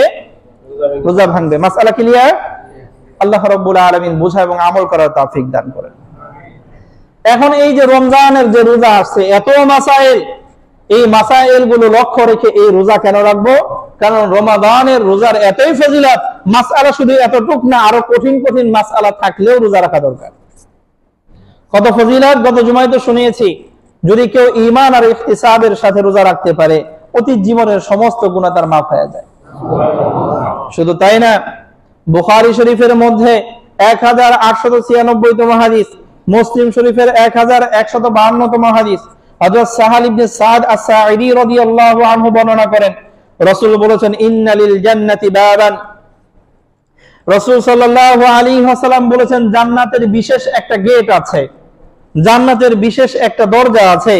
রোজা ভাঙবে। মাসআলা ক্লিয়ার? আল্লাহ রাব্বুল আলামিন বুঝা এবং আমল করার তৌফিক দান করেন। এখন এই যে রমজানের যে রোজা আসছে, এত মাসাইল, এই মাসাইল গুলো লক্ষ্য রেখে এই রোজা কেন রাখবো? কারণ রমাদানের রোজার এতই ফজিলত, মাসআলা শুধু এতটুক না, আরো কঠিন কঠিন মাসআলা থাকলেও রোজা রাখা দরকার। কত ফজিলত গত জুমায় তো শুনিয়েছি। যদি কেউ ঈমান আর ইহতিসাবের সাথে রোজা রাখতে পারে, অতীত জীবনের সমস্ত গুনাহ তার মাফ হয়ে যায়। শুধু তাই না, বুখারী শরীফের মধ্যে 1896তম হাদিস, মুসলিম শরীফের 1152তম হাদিস, হযরত সাহাল ইবনে সাদ আস-সাঈদী রাদিয়াল্লাহু আনহু বর্ণনা করেন, রাসূল বলেছেন, ইন্নালিল জান্নাতি বাবান, রাসূল সাল্লাল্লাহু আলাইহি ওয়াসাল্লাম বলেছেন, জান্নাতের বিশেষ একটা গেট আছে, জান্নাতের বিশেষ একটা দরজা আছে,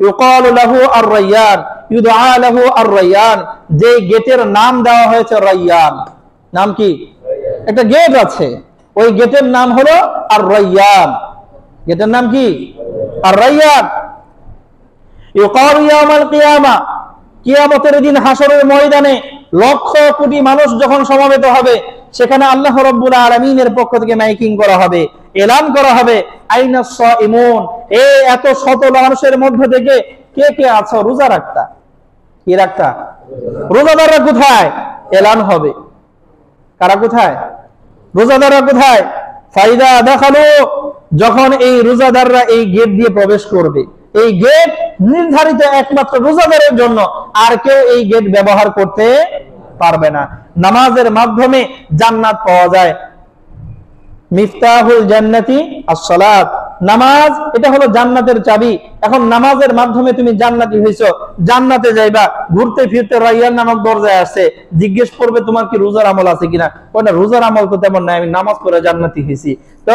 ইউকালু লাহু আর-রায়্যান, ইউদআ লাহু আর-রায়্যান, যে গেটের নাম দেওয়া হয়েছে রায়্যান। নাম কি? একটা গেট আছে, ওই গেটের নাম হলো আর-রায়্যান। গেটের নাম কি? আর-রায়্যান। ইউকালু ইয়াউমাল কিয়ামা, কিয়ামতের দিন হাসরের ময়দানে লক্ষ কোটি মানুষ যখন সমবেত হবে, সেখানে আল্লাহ রাব্বুল আলামিনের পক্ষ থেকে মাইকিং করা হবে, এলান করা হবে, আইনাস সাইমুন, এই এত শত মানুষের মধ্যে থেকে কে কে আছো রোজা রাখতা? কি রাখতা? রোজাদাররা কোথায়? এলান হবে। কারা কোথায়? রোজাদাররা কোথায়? ফাইদা দাখালু, যখন এই রোজাদাররা এই গেট দিয়ে প্রবেশ করবে, এই গেট নির্ধারিত একমাত্র রোজাদারের জন্য, আর কেউ এই গেট ব্যবহার করতে পারবে না। নামাজের মাধ্যমে জান্নাত পাওয়া যায়। মিফতাহুল জান্নাতি আস-সালাত, নামাজ এটা হলো জান্নাতের চাবি। এখন নামাজের মাধ্যমে তুমি জান্নাতি হইছো, জান্নাতে যাইবা, ঘুরতে ফিরতে রাইয়ান নামক দরজায় আসছে, জিজ্ঞেস করবে তোমার কি রোজার আমল আছে কিনা? ওটা রোজার আমল তো তেমন নাই, আমি নামাজ পড়ে জান্নাতি হইছি। তো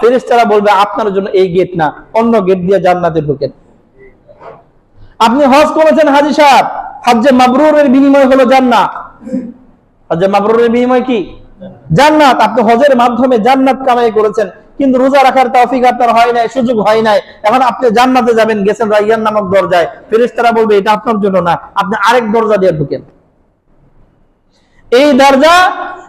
ফেরেশতারা বলবে আপনার জন্য এই গেট না, অন্য গেট দিয়ে জান্নাতে ঢোকেন। আপনি হজ করেছেন হাজী সাহেব, হজ্জে মাবরুরের বিনিময় হলো জান্নাত। হজ্জে মাবরুরের বিনিময় কি? জান্নাত। আপনি হজের মাধ্যমে জান্নাত কামাই করেছেন, কিন্তু রোজা রাখার তৌফিক আপনার হয় নাই, সুযোগ হয় নাই। এখন আপনি জান্নাতে যাবেন, গেছেন রাইয়ান নামক দরজায়, ফেরেশতারা বলবে এটা আপনার জন্য না, আপনি আরেক দরজা দিয়ে ঢুকেন। এই দরজা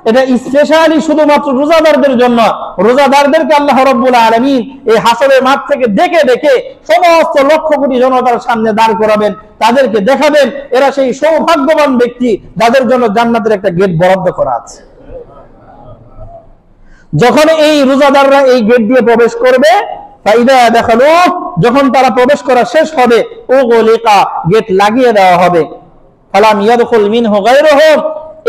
এটা স্পেশালি শুধুমাত্র রোজাদারদের জন্য। রোজাদারদেরকে আল্লাহ রাব্বুল আলামিন এই হাসরের মাঠ থেকে ডেকে ডেকে সমস্ত লক্ষ কোটি জনতার সামনে দাঁড় করাবেন, তাদেরকে দেখাবেন এরা সেই সৌভাগ্যবান ব্যক্তি যাদের জন্য জান্নাতের একটা গেট বরাদ্দ করা আছে। যখন এই রোজাদাররা এই গেট দিয়ে প্রবেশ করবে, ফাইদা দেখালো, যখন তারা প্রবেশ করা শেষ হবে, উগলিকা, গেট লাগিয়ে দেওয়া হবে। ফালাম ইয়াদখুল মিনহু গায়রুহুম,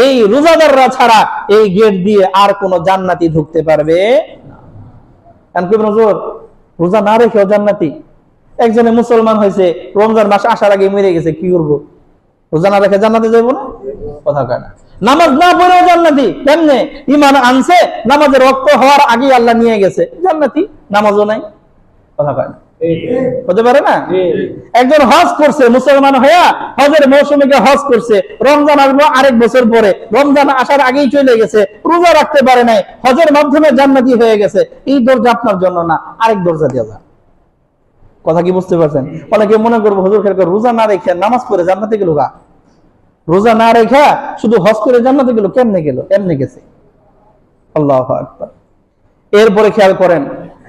এই রোজাদাররা ছাড়া এই গেট দিয়ে আর কোন জান্নাতি ঢুকতে পারবে না। কারণ কি হুজুর, রোজা না রেখেও জান্নাতি? একজনে মুসলমান হয়েছে, রমজান মাস আসার আগে মরে গেছে, কি করবো? রোজা না রেখে জান্নাতে যাবো না? কথা কয় না। নামাজ না পড়েও জান্নাতি কেমনে? ঈমান আনছে, নামাজের রক্ত হওয়ার আগে আল্লাহ নিয়ে গেছে, জান্নাতি। নামাজও নাই, কথা কয় না, হতে পারে না? একজন হজ করছে মুসলমান হইয়া, হজের মৌসুমে গিয়ে হজ করছে, রমজান আসলো আরেক বছর পরে, রমজান আসার আগেই চলে গেছে, রোজা রাখতে পারে নাই, হজের মাধ্যমে জান্নাতি হয়ে গেছে। এই দরজা আপনার জন্য না, আরেক দরজা দিয়ে যান। কথা কি বুঝতে পারছেন? অনেকে মনে করবো হুজুর খেলকে রোজা না রেখে নামাজ পড়ে জান্নাতে গেল গা, রোজা না রেখা শুধু হজ করে জান্নাতে গেল, কেমনে গেল? এমনি গেছে। আল্লাহু আকবার। এরপরে খেয়াল করেন,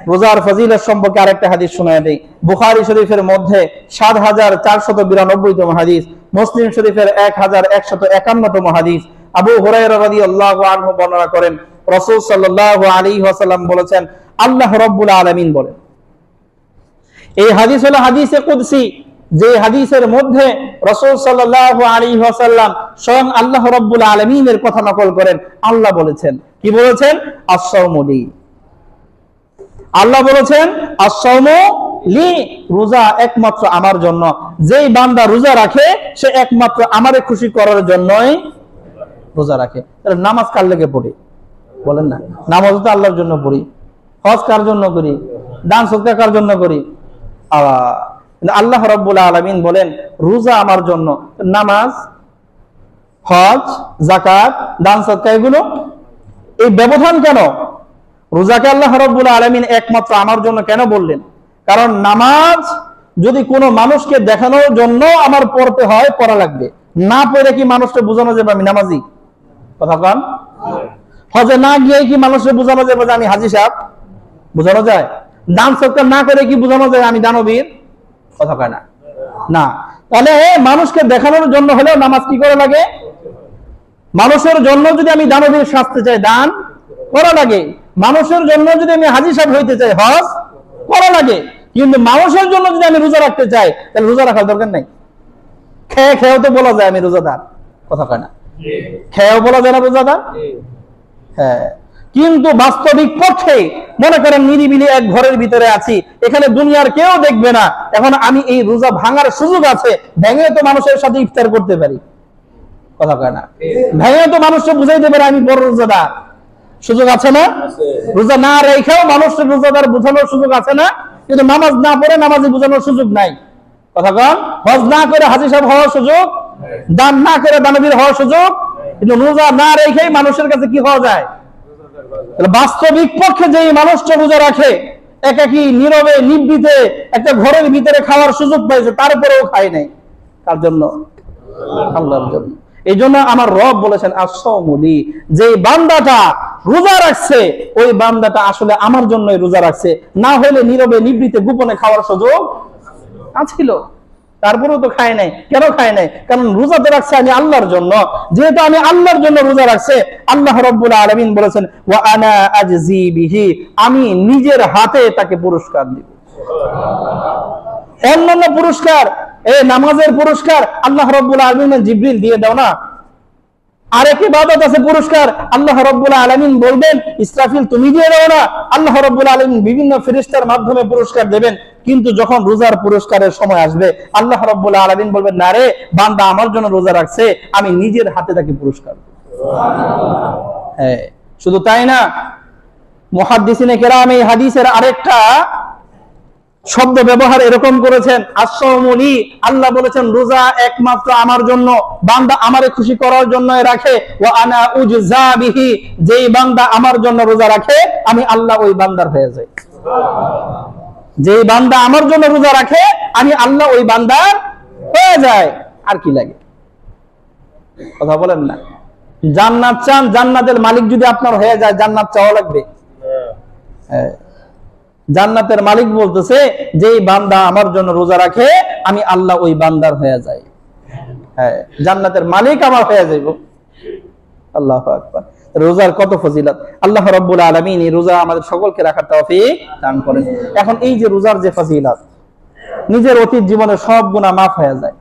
রোজার ফজিলত সম্পর্কে আরেকটা হাদিস শোনায় দেই। বুখারী শরীফের মধ্যে ৭,৪৯২তম হাদিস, মুসলিম শরীফের ১,১৫১তম হাদিস। আবু হুরায়রা রাদিয়াল্লাহু আনহু বর্ণনা করেন, রাসূল সাল্লাল্লাহু আলাইহি ওয়াসাল্লাম বলেছেন, আল্লাহ রাব্বুল আলামিন বলেন, এই হাদিস হলো হাদিসে কুদসি, যে হাদিসের মধ্যে রাসূল সাল্লাল্লাহু আলাইহি ওয়াসাল্লাম স্বয়ং আল্লাহ রাব্বুল আলামিনের কথা নকল করেন। আল্লাহ বলেছেন, কি বলেছেন? আস-সাওমু লি। আল্লাহ বলেছেন আস-সাওমু লি, রোজা একমাত্র আমার জন্য। যেই বান্দা রোজা রাখে সে একমাত্র আমারে খুশি করার জন্যই রোজা রাখে। তাহলে নামাজ কার লেগে পড়ি? বলেন না, নামাজ তো আল্লাহর জন্য পড়ি। হজ কার জন্য করি? দান সদকা কার জন্য করি? আল্লাহ রাব্বুল আলামিন বলেন রোজা আমার জন্য। নামাজ, হজ, যাকাত, দান সদকা, এগুলো এই ব্যবধান কেন? রোজাকে আল্লাহ রাব্বুল আলামিন একমাত্র আমার জন্য কেন বললেন? কারণ নামাজ যদি কোনো মানুষকে দেখানোর জন্য আমার পড়তে হয়, পড়া লাগবে। না পড়ে কি মানুষকে বোঝানো যাবে আমি নামাজি? কথা কন। হজে না গিয়ে কি মানুষকে বোঝানো যাবে যে আমি হাজী সাহেব? বোঝানো যায়? দান সদকা না করে কি বোঝানো যায় আমি দানবীর? কথা কয় না। না। তাহলে মানুষকে দেখানোর জন্য হলেও নামাজ কি করা লাগে? মানুষের জন্য যদি আমি দানবীর সাজতে চাই, দান করা লাগে। মানুষের জন্য যদি আমি হাজী সাহেব হইতে চাই, হজ করা লাগে। কিন্তু মানুষের জন্য যদি আমি রোজা রাখতে চাই, তাহলে রোজা রাখার দরকার নাই। খেয়ে খেয়েও তো বলা যায় আমি রোজাদার। কথা কয় না। খেয়েও বলা যায় না রোজাদার? হ্যাঁ। কিন্তু বাস্তবিক পক্ষে মনে করেন নিরিবিলি এক ঘরের ভিতরে আছি, এখানে দুনিয়ার কেউ দেখবে না, এখন আমি এই রোজা ভাঙার সুযোগ আছে, ভেঙে তো মানুষের সাথে ইফতার করতে পারি। কথা কয় না। ভেঙে তো মানুষকে বুঝাইতে পারে আমি বড় রোজাদার। সুযোগ আছে না? রোজা না রেখেও মানুষের রোজাদার বোঝানোর সুযোগ আছে না? কিন্তু নামাজ না পড়ে নামাজি বোঝানোর সুযোগ নাই। কথা কন। হজ না করে হাজী সাহেব হওয়ার সুযোগ, দান না করে দানবীর হওয়ার সুযোগ, কিন্তু রোজা না রেখেই মানুষের কাছে কি হওয়া যায়? বাস্তবিক পক্ষে যে মানুষটা রোজা রাখে, একাকী নীরবে নিভৃতে একটা ঘরের ভিতরে খাওয়ার সুযোগ পাইছে, তারপরেও খায় নাই। তার জন্য আল্লাহর জন্য। এই জন্য আমার রব বলেছেন আস-সাওমু লি, যে বান্দাটা রোজা রাখছে ওই বান্দাটা আসলে আমার জন্যই রোজা রাখছে, না হলে নীরবে নিভৃতে গোপনে খাওয়ার সুযোগ আছিল। তারপরেও তো খায় নাই। কেন খায় নাই? কারণ রোজা তো রাখছে আমি আল্লাহর জন্য। যেহেতু আমি আল্লাহর জন্য রোজা রাখছে, আল্লাহ রাব্বুল আলামিন বলেছেন ওয়া আনা আজজি বিহি, আমি নিজের হাতে তাকে পুরস্কার দিব। অন্যান্য পুরস্কার, এই নামাজের পুরস্কার আল্লাহ রাব্বুল আলামিন জিবরিল দিয়ে দাও না। আরেক ইবাদত আছে পুরস্কার, আল্লাহ রাব্বুল আলামিন বলবেন ইসরাফিল তুমি দিয়ে দাও না। আল্লাহ রাব্বুল আলামিন বিভিন্ন ফেরেশতার মাধ্যমে পুরস্কার দেবেন। কিন্তু যখন রোজার পুরস্কারের সময় আসবে, আল্লাহ রাব্বুল আলামিন বলবেন না রে বান্দা আমার জন্য রোজা রাখছে, আমি নিজের হাতে তাকে পুরস্কার দেব। হ্যাঁ, শুধু তাই না, মুহাদ্দিসিনে কেরাম এই হাদিসের আরেকটা শব্দ ব্যবহার এরকম করেছেন, আসসাউমুলি, আল্লাহ বলেছেন রোজা একমাত্র আমার জন্য, বান্দা আমারে খুশি করার জন্য রাখে। ওয়া আনা উজজা বিহি, যেই বান্দা আমার জন্য রোজা রাখে আমি আল্লাহ ওই বান্দার হয়ে যাই। যেই বান্দা আমার জন্য রোজা রাখে আমি আল্লাহ ওই বান্দার হয়ে যায়। আর কি লাগে? কথা বলেন না। জান্নাত চান, জান্নাতের মালিক যদি আপনার হয়ে যায়, জান্নাত চাওয়া লাগবে? হ্যাঁ, জান্নাতের মালিক বলতেছে যেই বান্দা আমার জন্য রোজা রাখে আমি আল্লাহ ওই বান্দার হয়ে যাই। হ্যাঁ, জান্নাতের মালিক আমার হয়ে যাইব। আল্লাহু আকবার। রোজার কত ফজিলত! আল্লাহ রাব্বুল আলামিন এই রোজা আমাদের সকলকে রাখার তৌফিক দান করেন। এখন এই যে রোজার যে ফজিলত, নিজের অতীত জীবনের সব গুনাহ মাফ হয়ে যায়।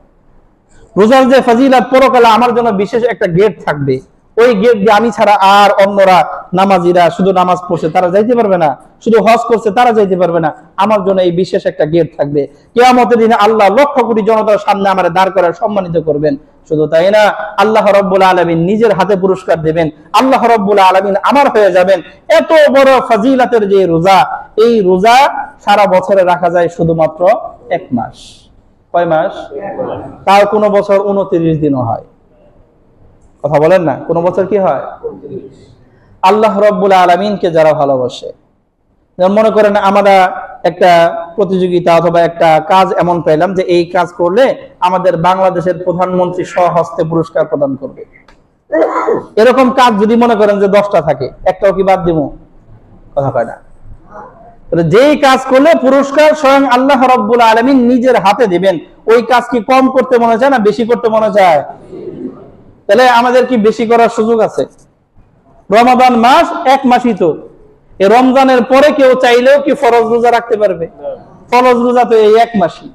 রোজার যে ফজিলত, পরকালে আমার জন্য বিশেষ একটা গেট থাকবে। ওই গেট দিয়ে আমি ছাড়া আর অন্যরা, নামাজিরা শুধু নামাজ পড়ছে তারা যাইতে পারবে না, শুধু হজ করছে তারা যাইতে পারবে না। আমার জন্য এই বিশেষ একটা গেট থাকবে। কিয়ামতের দিনে আল্লাহ লক্ষ কোটি জনতার সামনে আমার দাঁড় করে সম্মানিত করবেন। শুধু তাই না, আল্লাহ রাব্বুল আলামিন নিজের হাতে পুরস্কার দেবেন। আল্লাহ রাব্বুল আলামিন আমার হয়ে যাবেন। এত বড় ফজিলতের যে রোজা, এই রোজা সারা বছরে রাখা যায় শুধুমাত্র 1 মাস। কয় মাস? তার কোন বছর 29 দিনও হয়। কথা বলেন না, কোন বছর কি হয়? আল্লাহ রাব্বুল আলামিনকে যারা ভালোবাসে, যেমন মনে করেন আমরা একটা প্রতিযোগিতা অথবা একটা কাজ এমন পেলাম যে এই কাজ করলে আমাদের বাংলাদেশের প্রধানমন্ত্রী স্বহস্তে পুরস্কার প্রদান করবে। এরকম কাজ যদি মনে করেন যে 10টা থাকে, একটাও কি বাদ দিব? কথা কয় না। যেই কাজ করলে পুরস্কার স্বয়ং আল্লাহ রাব্বুল আলামিন নিজের হাতে দিবেন, ওই কাজ কি কম করতে মনে চায় না বেশি করতে মনে চায়? তাহলে আমাদের কি বেশি করার সুযোগ আছে? রমাদান মাস 1 মাসই তো, এই রমজানের পরে কেউ চাইলেও কি ফরজ রোজা রাখতে পারবে? ফরজ রোজা তো এই 1 মাসই।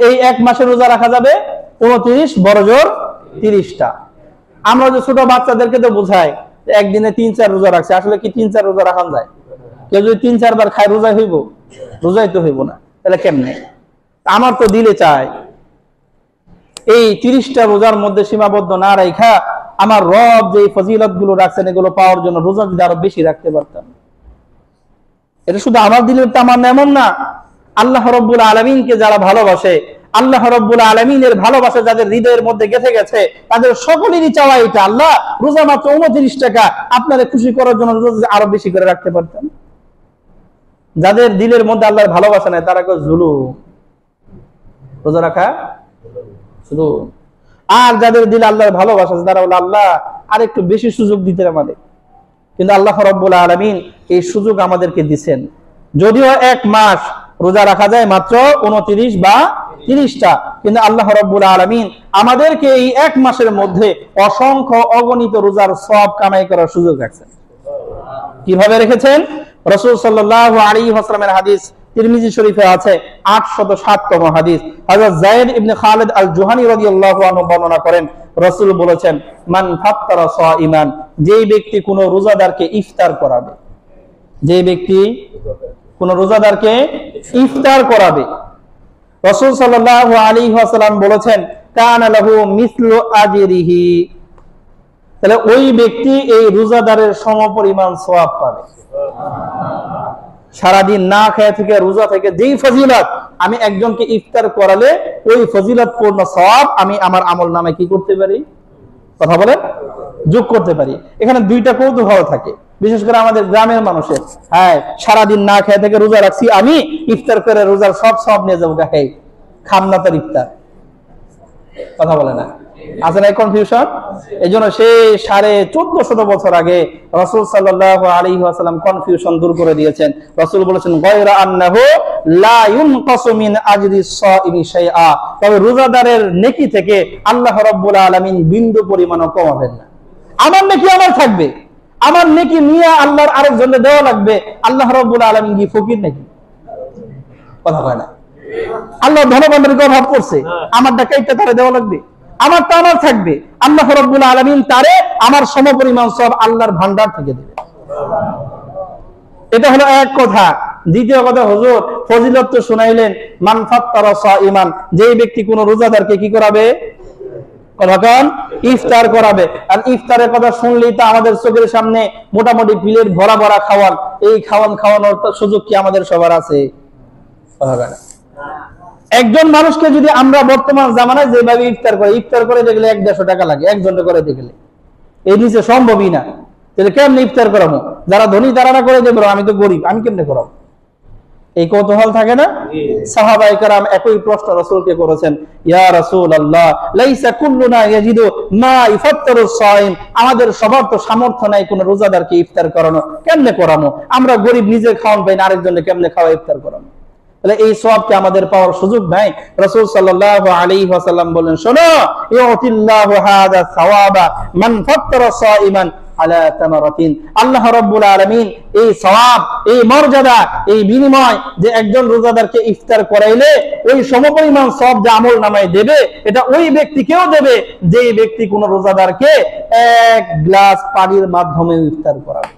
এই 1 মাসে রোজা রাখা যাবে 29, বড় জোর 30টা। আমরা যে ছোট বাচ্চাদেরকে তো বোঝাই একদিনে 3-4 রোজা রাখছে, আসলে কি 3-4 রোজা রাখান যায়? কেউ যদি 3-4 বার খায় রোজা হইব? রোজাই তো হইব না। তাহলে কেমনে? আমার তো দিলে চায় এই 30টা রোজার মধ্যে সীমাবদ্ধ না রাখা আমার রব যে ফজিলত গুলো রাখছেন এগুলো পাওয়ার জন্য রোজা যদি আরো বেশি রাখতে পারতাম। এটা শুধু আমার দিলের তামান্না এমন না, আল্লাহ রাব্বুল আলামিনকে যারা ভালোবাসে, আল্লাহ রাব্বুল আলামিনের ভালোবাসা যাদের হৃদয়ের মধ্যে গেঁথে গেছে, তাদের সকলেরই চাওয়া এটা, আল্লাহ রোজা মাত্র 29 টাকা, আপনাদের খুশি করার জন্য রোজা আরো বেশি করে রাখতে পারতাম। যাদের দিলের মধ্যে আল্লাহর ভালোবাসা নাই তারা কেউ জুলুম, রোজা রাখা শুধু। আর যাদের দিলে আল্লাহর ভালোবাসা আছে তারা বলে আল্লাহ আর একটু বেশি সুযোগ দিতে আমাদের। কিন্তু আল্লাহ রাব্বুল আলামিন এই সুযোগ আমাদেরকে দিবেন। যদিও 1 মাস রোজা রাখা যায় মাত্র 29 বা 30টা, কিন্তু আল্লাহ রাব্বুল আলামিন আমাদেরকে এই 1 মাসের মধ্যে অসংখ্য অগণিত রোজার সওয়াব কামাই করার সুযোগ রাখছেন। কিভাবে রেখেছেন? রাসূল সাল্লাল্লাহু আলাইহি ওয়াসাল্লামের হাদিস তিরমিজি শরীফে আছে, 807তম হাদিস। হযরত যায়েদ ইবনে খালিদ আল জুহানী রাদিয়াল্লাহু আনহু বর্ণনা করেন, রাসূল বলেছেন মান ফাত্তারা সাইমান, যেই ব্যক্তি কোন রোজাদারকে ইফতার করাবে, যে ব্যক্তি কোন রোজাদারকে ইফতার করাবে, রাসূল সাল্লাল্লাহু আলাইহি ওয়াসাল্লাম বলেছেন কানা লাহু মিসলু আজরিহি, তাহলে ওই ব্যক্তি এই রোজাদারের সমপরিমাণ সওয়াব পাবে। সারাদিন না খেয়ে থেকে রোজা থেকে যেই ফজিলত আমি একজনকে ইফতার করালে ওই ফজিলত পূর্ণ সওয়াব আমি আমার আমল নামে কি করতে পারি? কথা বলেন, যোগ করতে পারি। এখানে 2টা কৌতূহল থাকে, বিশেষ করে আমাদের গ্রামের মানুষের। হ্যাঁ, সারাদিন না খেয়ে থেকে রোজা রাখছি, আমি ইফতার করে রোজার সব সওয়াব নিয়ে যাবো, খাই খামনাতার ইফতার। কথা বলে না। আছে না কনফিউশন? এই জন্য সেই 1450 বছর আগে রাসূল সাল্লাল্লাহু আলাইহি ওয়াসাল্লাম কনফিউশন দূর করে দিয়েছেন। রাসূল বলেছেন গায়রা আন্নাহু লা ইউনকাসু মিন আজরিস সাইমি শাইআ, তবে রোজাদারের নেকি থেকে আল্লাহ রাব্বুল আলামিন বিন্দু পরিমাণও কমাবেন না। আমার নেকি আমার থাকবে, আমার নেকি নিয়ে আল্লাহর আরেকজনকে দেওয়া লাগবে। আল্লাহ রাব্বুল আলামিন কি ফকির নাকি? কথা কয় না। আল্লাহ ধনভাণ্ডারকে অভাব করছে, আমারটা কাইটা তারে দেওয়া লাগবে? আমারটা আমার থাকবে, আল্লাহ রাব্বুল আলামিন তারে আমার সমপরিমাণ সব আল্লাহর ভান্ডার থেকে দেবে। এটা হলো এক কথা। দ্বিতীয় কথা, হুজুর ফজিলত তো শুনাইলেন, মান ফাত্তারা সাইমান, যেই ব্যক্তি কোন রোজাদারকে কি করাবে? কখন ইফতার করাবে। আর ইফতারের কথা শুনলেই তো আমাদের চোখের সামনে মোটামুটি প্লেট ভরা ভরা খাওয়ার, এই খাওয়ানোর সুযোগ কি আমাদের সবার আছে? একজন মানুষকে যদি আমরা বর্তমান জামানায় যেভাবে ইফতার করে দেখলে 100-150 টাকা লাগে, একজনকে করে দেখলে এই নিচে সম্ভবই না। তাহলে কেমনে ইফতার করাবো? যারা ধনী তারা না করে দেবো, আমি তো গরিব, আমি কেমনে করাবো? এই কৌতূহল থাকে না? সাহাবায়ে কেরাম একই প্রশ্ন রাসূলকে করেছেন, ইয়া রাসূলুল্লাহ লাইসা কুল্লুনা ইয়াজিদু মা ইফতারু সাইম, আমাদের সবার তো সামর্থ্য নাই কোন রোজাদারকে ইফতার করানো, কেমনে করাবো? আমরা গরিব, নিজে খাওয়ান পাই না, আরেকজনকে কেমনে খাওয়া ইফতার করানো? তাহলে এই সওয়াবকে আমাদের পাওয়ার সুযোগ নাই। রাসূল সাল্লাল্লাহু আলাইহি ওয়াসাল্লাম বলেন, শোনো, ইউতিল্লাহু হাযা সাওয়াবা মান ফাত্তারা সাইমান আলা তামারাতিন, আল্লাহ রাব্বুল আলামিন এই সওয়াব, এই মর্যাদা, এই বিনিময় যে একজন রোজাদারকে ইফতার করাইলে ওই সমপরিমাণ সওয়াব যে আমলনামায় দেবে, এটা ওই ব্যক্তিকেও দেবে যেই ব্যক্তি কোন রোজাদারকে এক গ্লাস পানির মাধ্যমে ইফতার করাবে,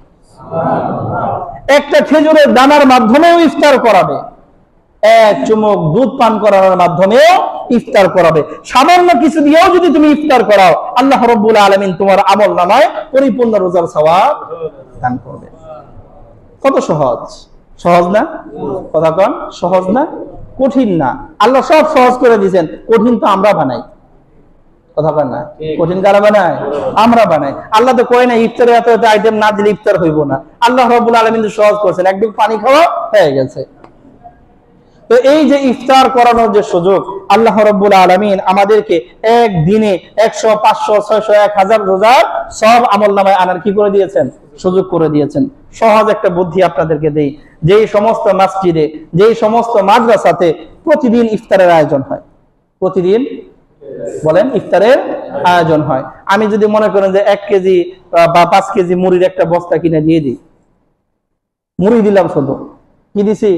একটা খেজুরের দানার মাধ্যমেও ইফতার করাবে, এক চুমুক দুধ পান করানোর মাধ্যমে ইফতার করাবে। সামান্য কিছু দিয়েও যদি তুমি ইফতার করাও, আল্লাহ রাব্বুল আলামিন তোমার আমলনামায় পরিপূর্ণ রোজার সওয়াব দান করবে। কত সহজ! সহজ না? কথা কন, সহজ না? কঠিন না। আল্লাহ সব সহজ করে দিয়েছেন, কঠিন তো আমরা বানাই। কথা কন না, কঠিন কারা বানায়? আমরা বানাই। আল্লাহ তো কয় না ইফতারে এত এত আইটেম না দিলে ইফতার হইব না। আল্লাহ রাব্বুল আলামিন তো সহজ করেছেন, এক ডুব পানি খাওয়া হয়ে গেছে। তো এই যে ইফতার করানোর যে সুযোগ, আল্লাহ রাব্বুল আলামিন আমাদেরকে এক দিনে 100, 500, 600, 1000 রোজার সব আমলনামায় আনার কি করে দিয়েছেন? সুযোগ করে দিয়েছেন। সহজ একটা বুদ্ধি আপনাদেরকে দেই, যেই সমস্ত মসজিদে, যেই সমস্ত মাদ্রাসাতে প্রতিদিন ইফতারের আয়োজন হয়, প্রতিদিন বলেন ইফতারের আয়োজন হয়, আমি যদি মনে করেন যে 1 কেজি বা 5 কেজি মুড়ির একটা বস্তা কিনে দিয়ে দিই, মুড়ি দিলাম, শুধু কি দিছি?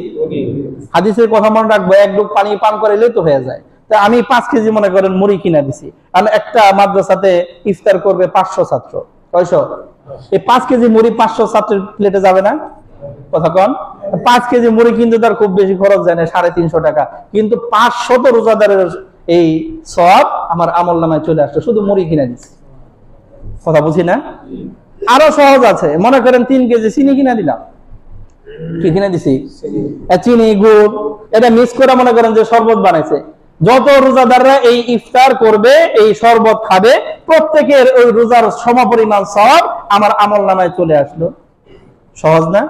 হাদিসের কথা মনে রাখবো, এক ডুব পানি পান করাইলেই তো হয়ে যায়। তা আমি 5 কেজি মনে করেন মুড়ি কিনা দিছি, আর একটা মাদ্রাসাতে ইফতার করবে 500 ছাত্র, 600, এই 5 কেজি মুড়ি 500 ছাত্রের প্লেটে যাবে না? কথা কন। 5 কেজি মুড়ি কিন্তু তার খুব বেশি খরচ যায় না, 350 টাকা, কিন্তু 500 রোজাদারের এই সওয়াব আমার আমলনামায় চলে আসছে, শুধু মুড়ি কিনা দিছি। কথা বুঝি না? আরো সহজ আছে, মনে করেন 3 কেজি চিনি কিনা দিলাম, কি কিনে দিছি? চিনি, গুড়, এটা মিক্স করে মনে করেন যে শরবত বানাইছে। যত রোজাদাররা এই ইফতার করবে, এই শরবত খাবে, প্রত্যেকের ওই রোজার সমপরিমাণ সওয়াব আমার আমলনামায় চলে আসলো। সহজ না?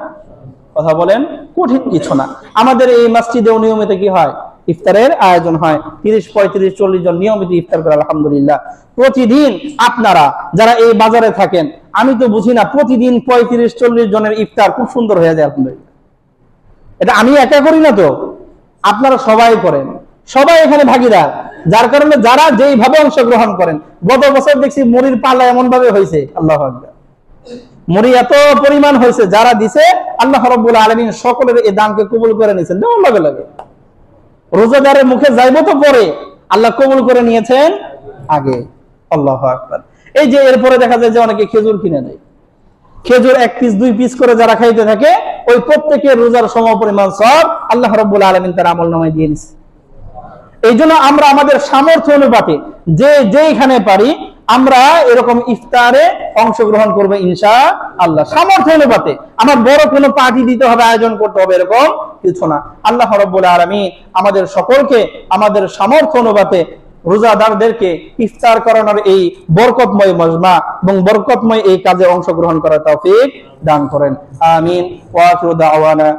কথা বলেন, কঠিন কিছু না। আমাদের এই মসজিদেও নিয়মিত কি হয়? ইফতারের আয়োজন হয়। 30, 35, 40 জন নিয়মিত ইফতার করে, আলহামদুলিল্লাহ। প্রতিদিন আপনারা যারা এই বাজারে থাকেন, আমি তো বুঝি না, প্রতিদিন 35-40 জনের ইফতার খুব সুন্দর হয়ে যায়, আলহামদুলিল্লাহ। এটা আমি একা করি না তো, আপনারা সবাই করেন, সবাই এখানে ভাগীদার। যার কারণে যারা যেইভাবে অংশগ্রহণ করেন, গত বছর দেখছি মুড়ির পাল্লা এমন ভাবে হয়েছে, আল্লাহু আকবার, মুড়ি এত পরিমাণ হয়েছে, যারা দিছে আল্লাহ রাব্বুল আলামিন সকলের এই দানকে কবুল করে নিয়েছেন। যেমন লাগে লাগে রোজাদারের মুখে যাইবো তো পরে, আল্লাহ কবুল করে নিয়েছেন আগে। আল্লাহু আকবার। এই যে এরপরে দেখা যায় যে অনেকে খেজুর কিনে নেয়, খেজুর 1 পিস 2 পিস করে যারা খাইতে থাকে, ওই প্রত্যেকের রোজার সমপরিমাণ সওয়াব আল্লাহ রাব্বুল আলামিন তার আমলনামায় দিয়ে দিয়েছে। এই জন্য আমরা আমাদের সামর্থ্য অনুপাতে যেইখানে পারি আমরা এরকম ইফতারে অংশগ্রহণ করবো ইনশাআল্লাহ। সামর্থ্য অনুপাতে, আমার বড় কোনো পার্টি দিতে হবে, আয়োজন করতে হবে, এরকম কিছু না। আল্লাহ রাব্বুল আলামিন আমাদের সকলকে আমাদের সামর্থ্য অনুপাতে রোজাদারদেরকে ইফতার করানোর এই বরকতময় মজমা এবং বরকতময় এই কাজে অংশগ্রহণ করার তৌফিক দান করেন। আমিন। ওয়া আখিরু দাওয়ানা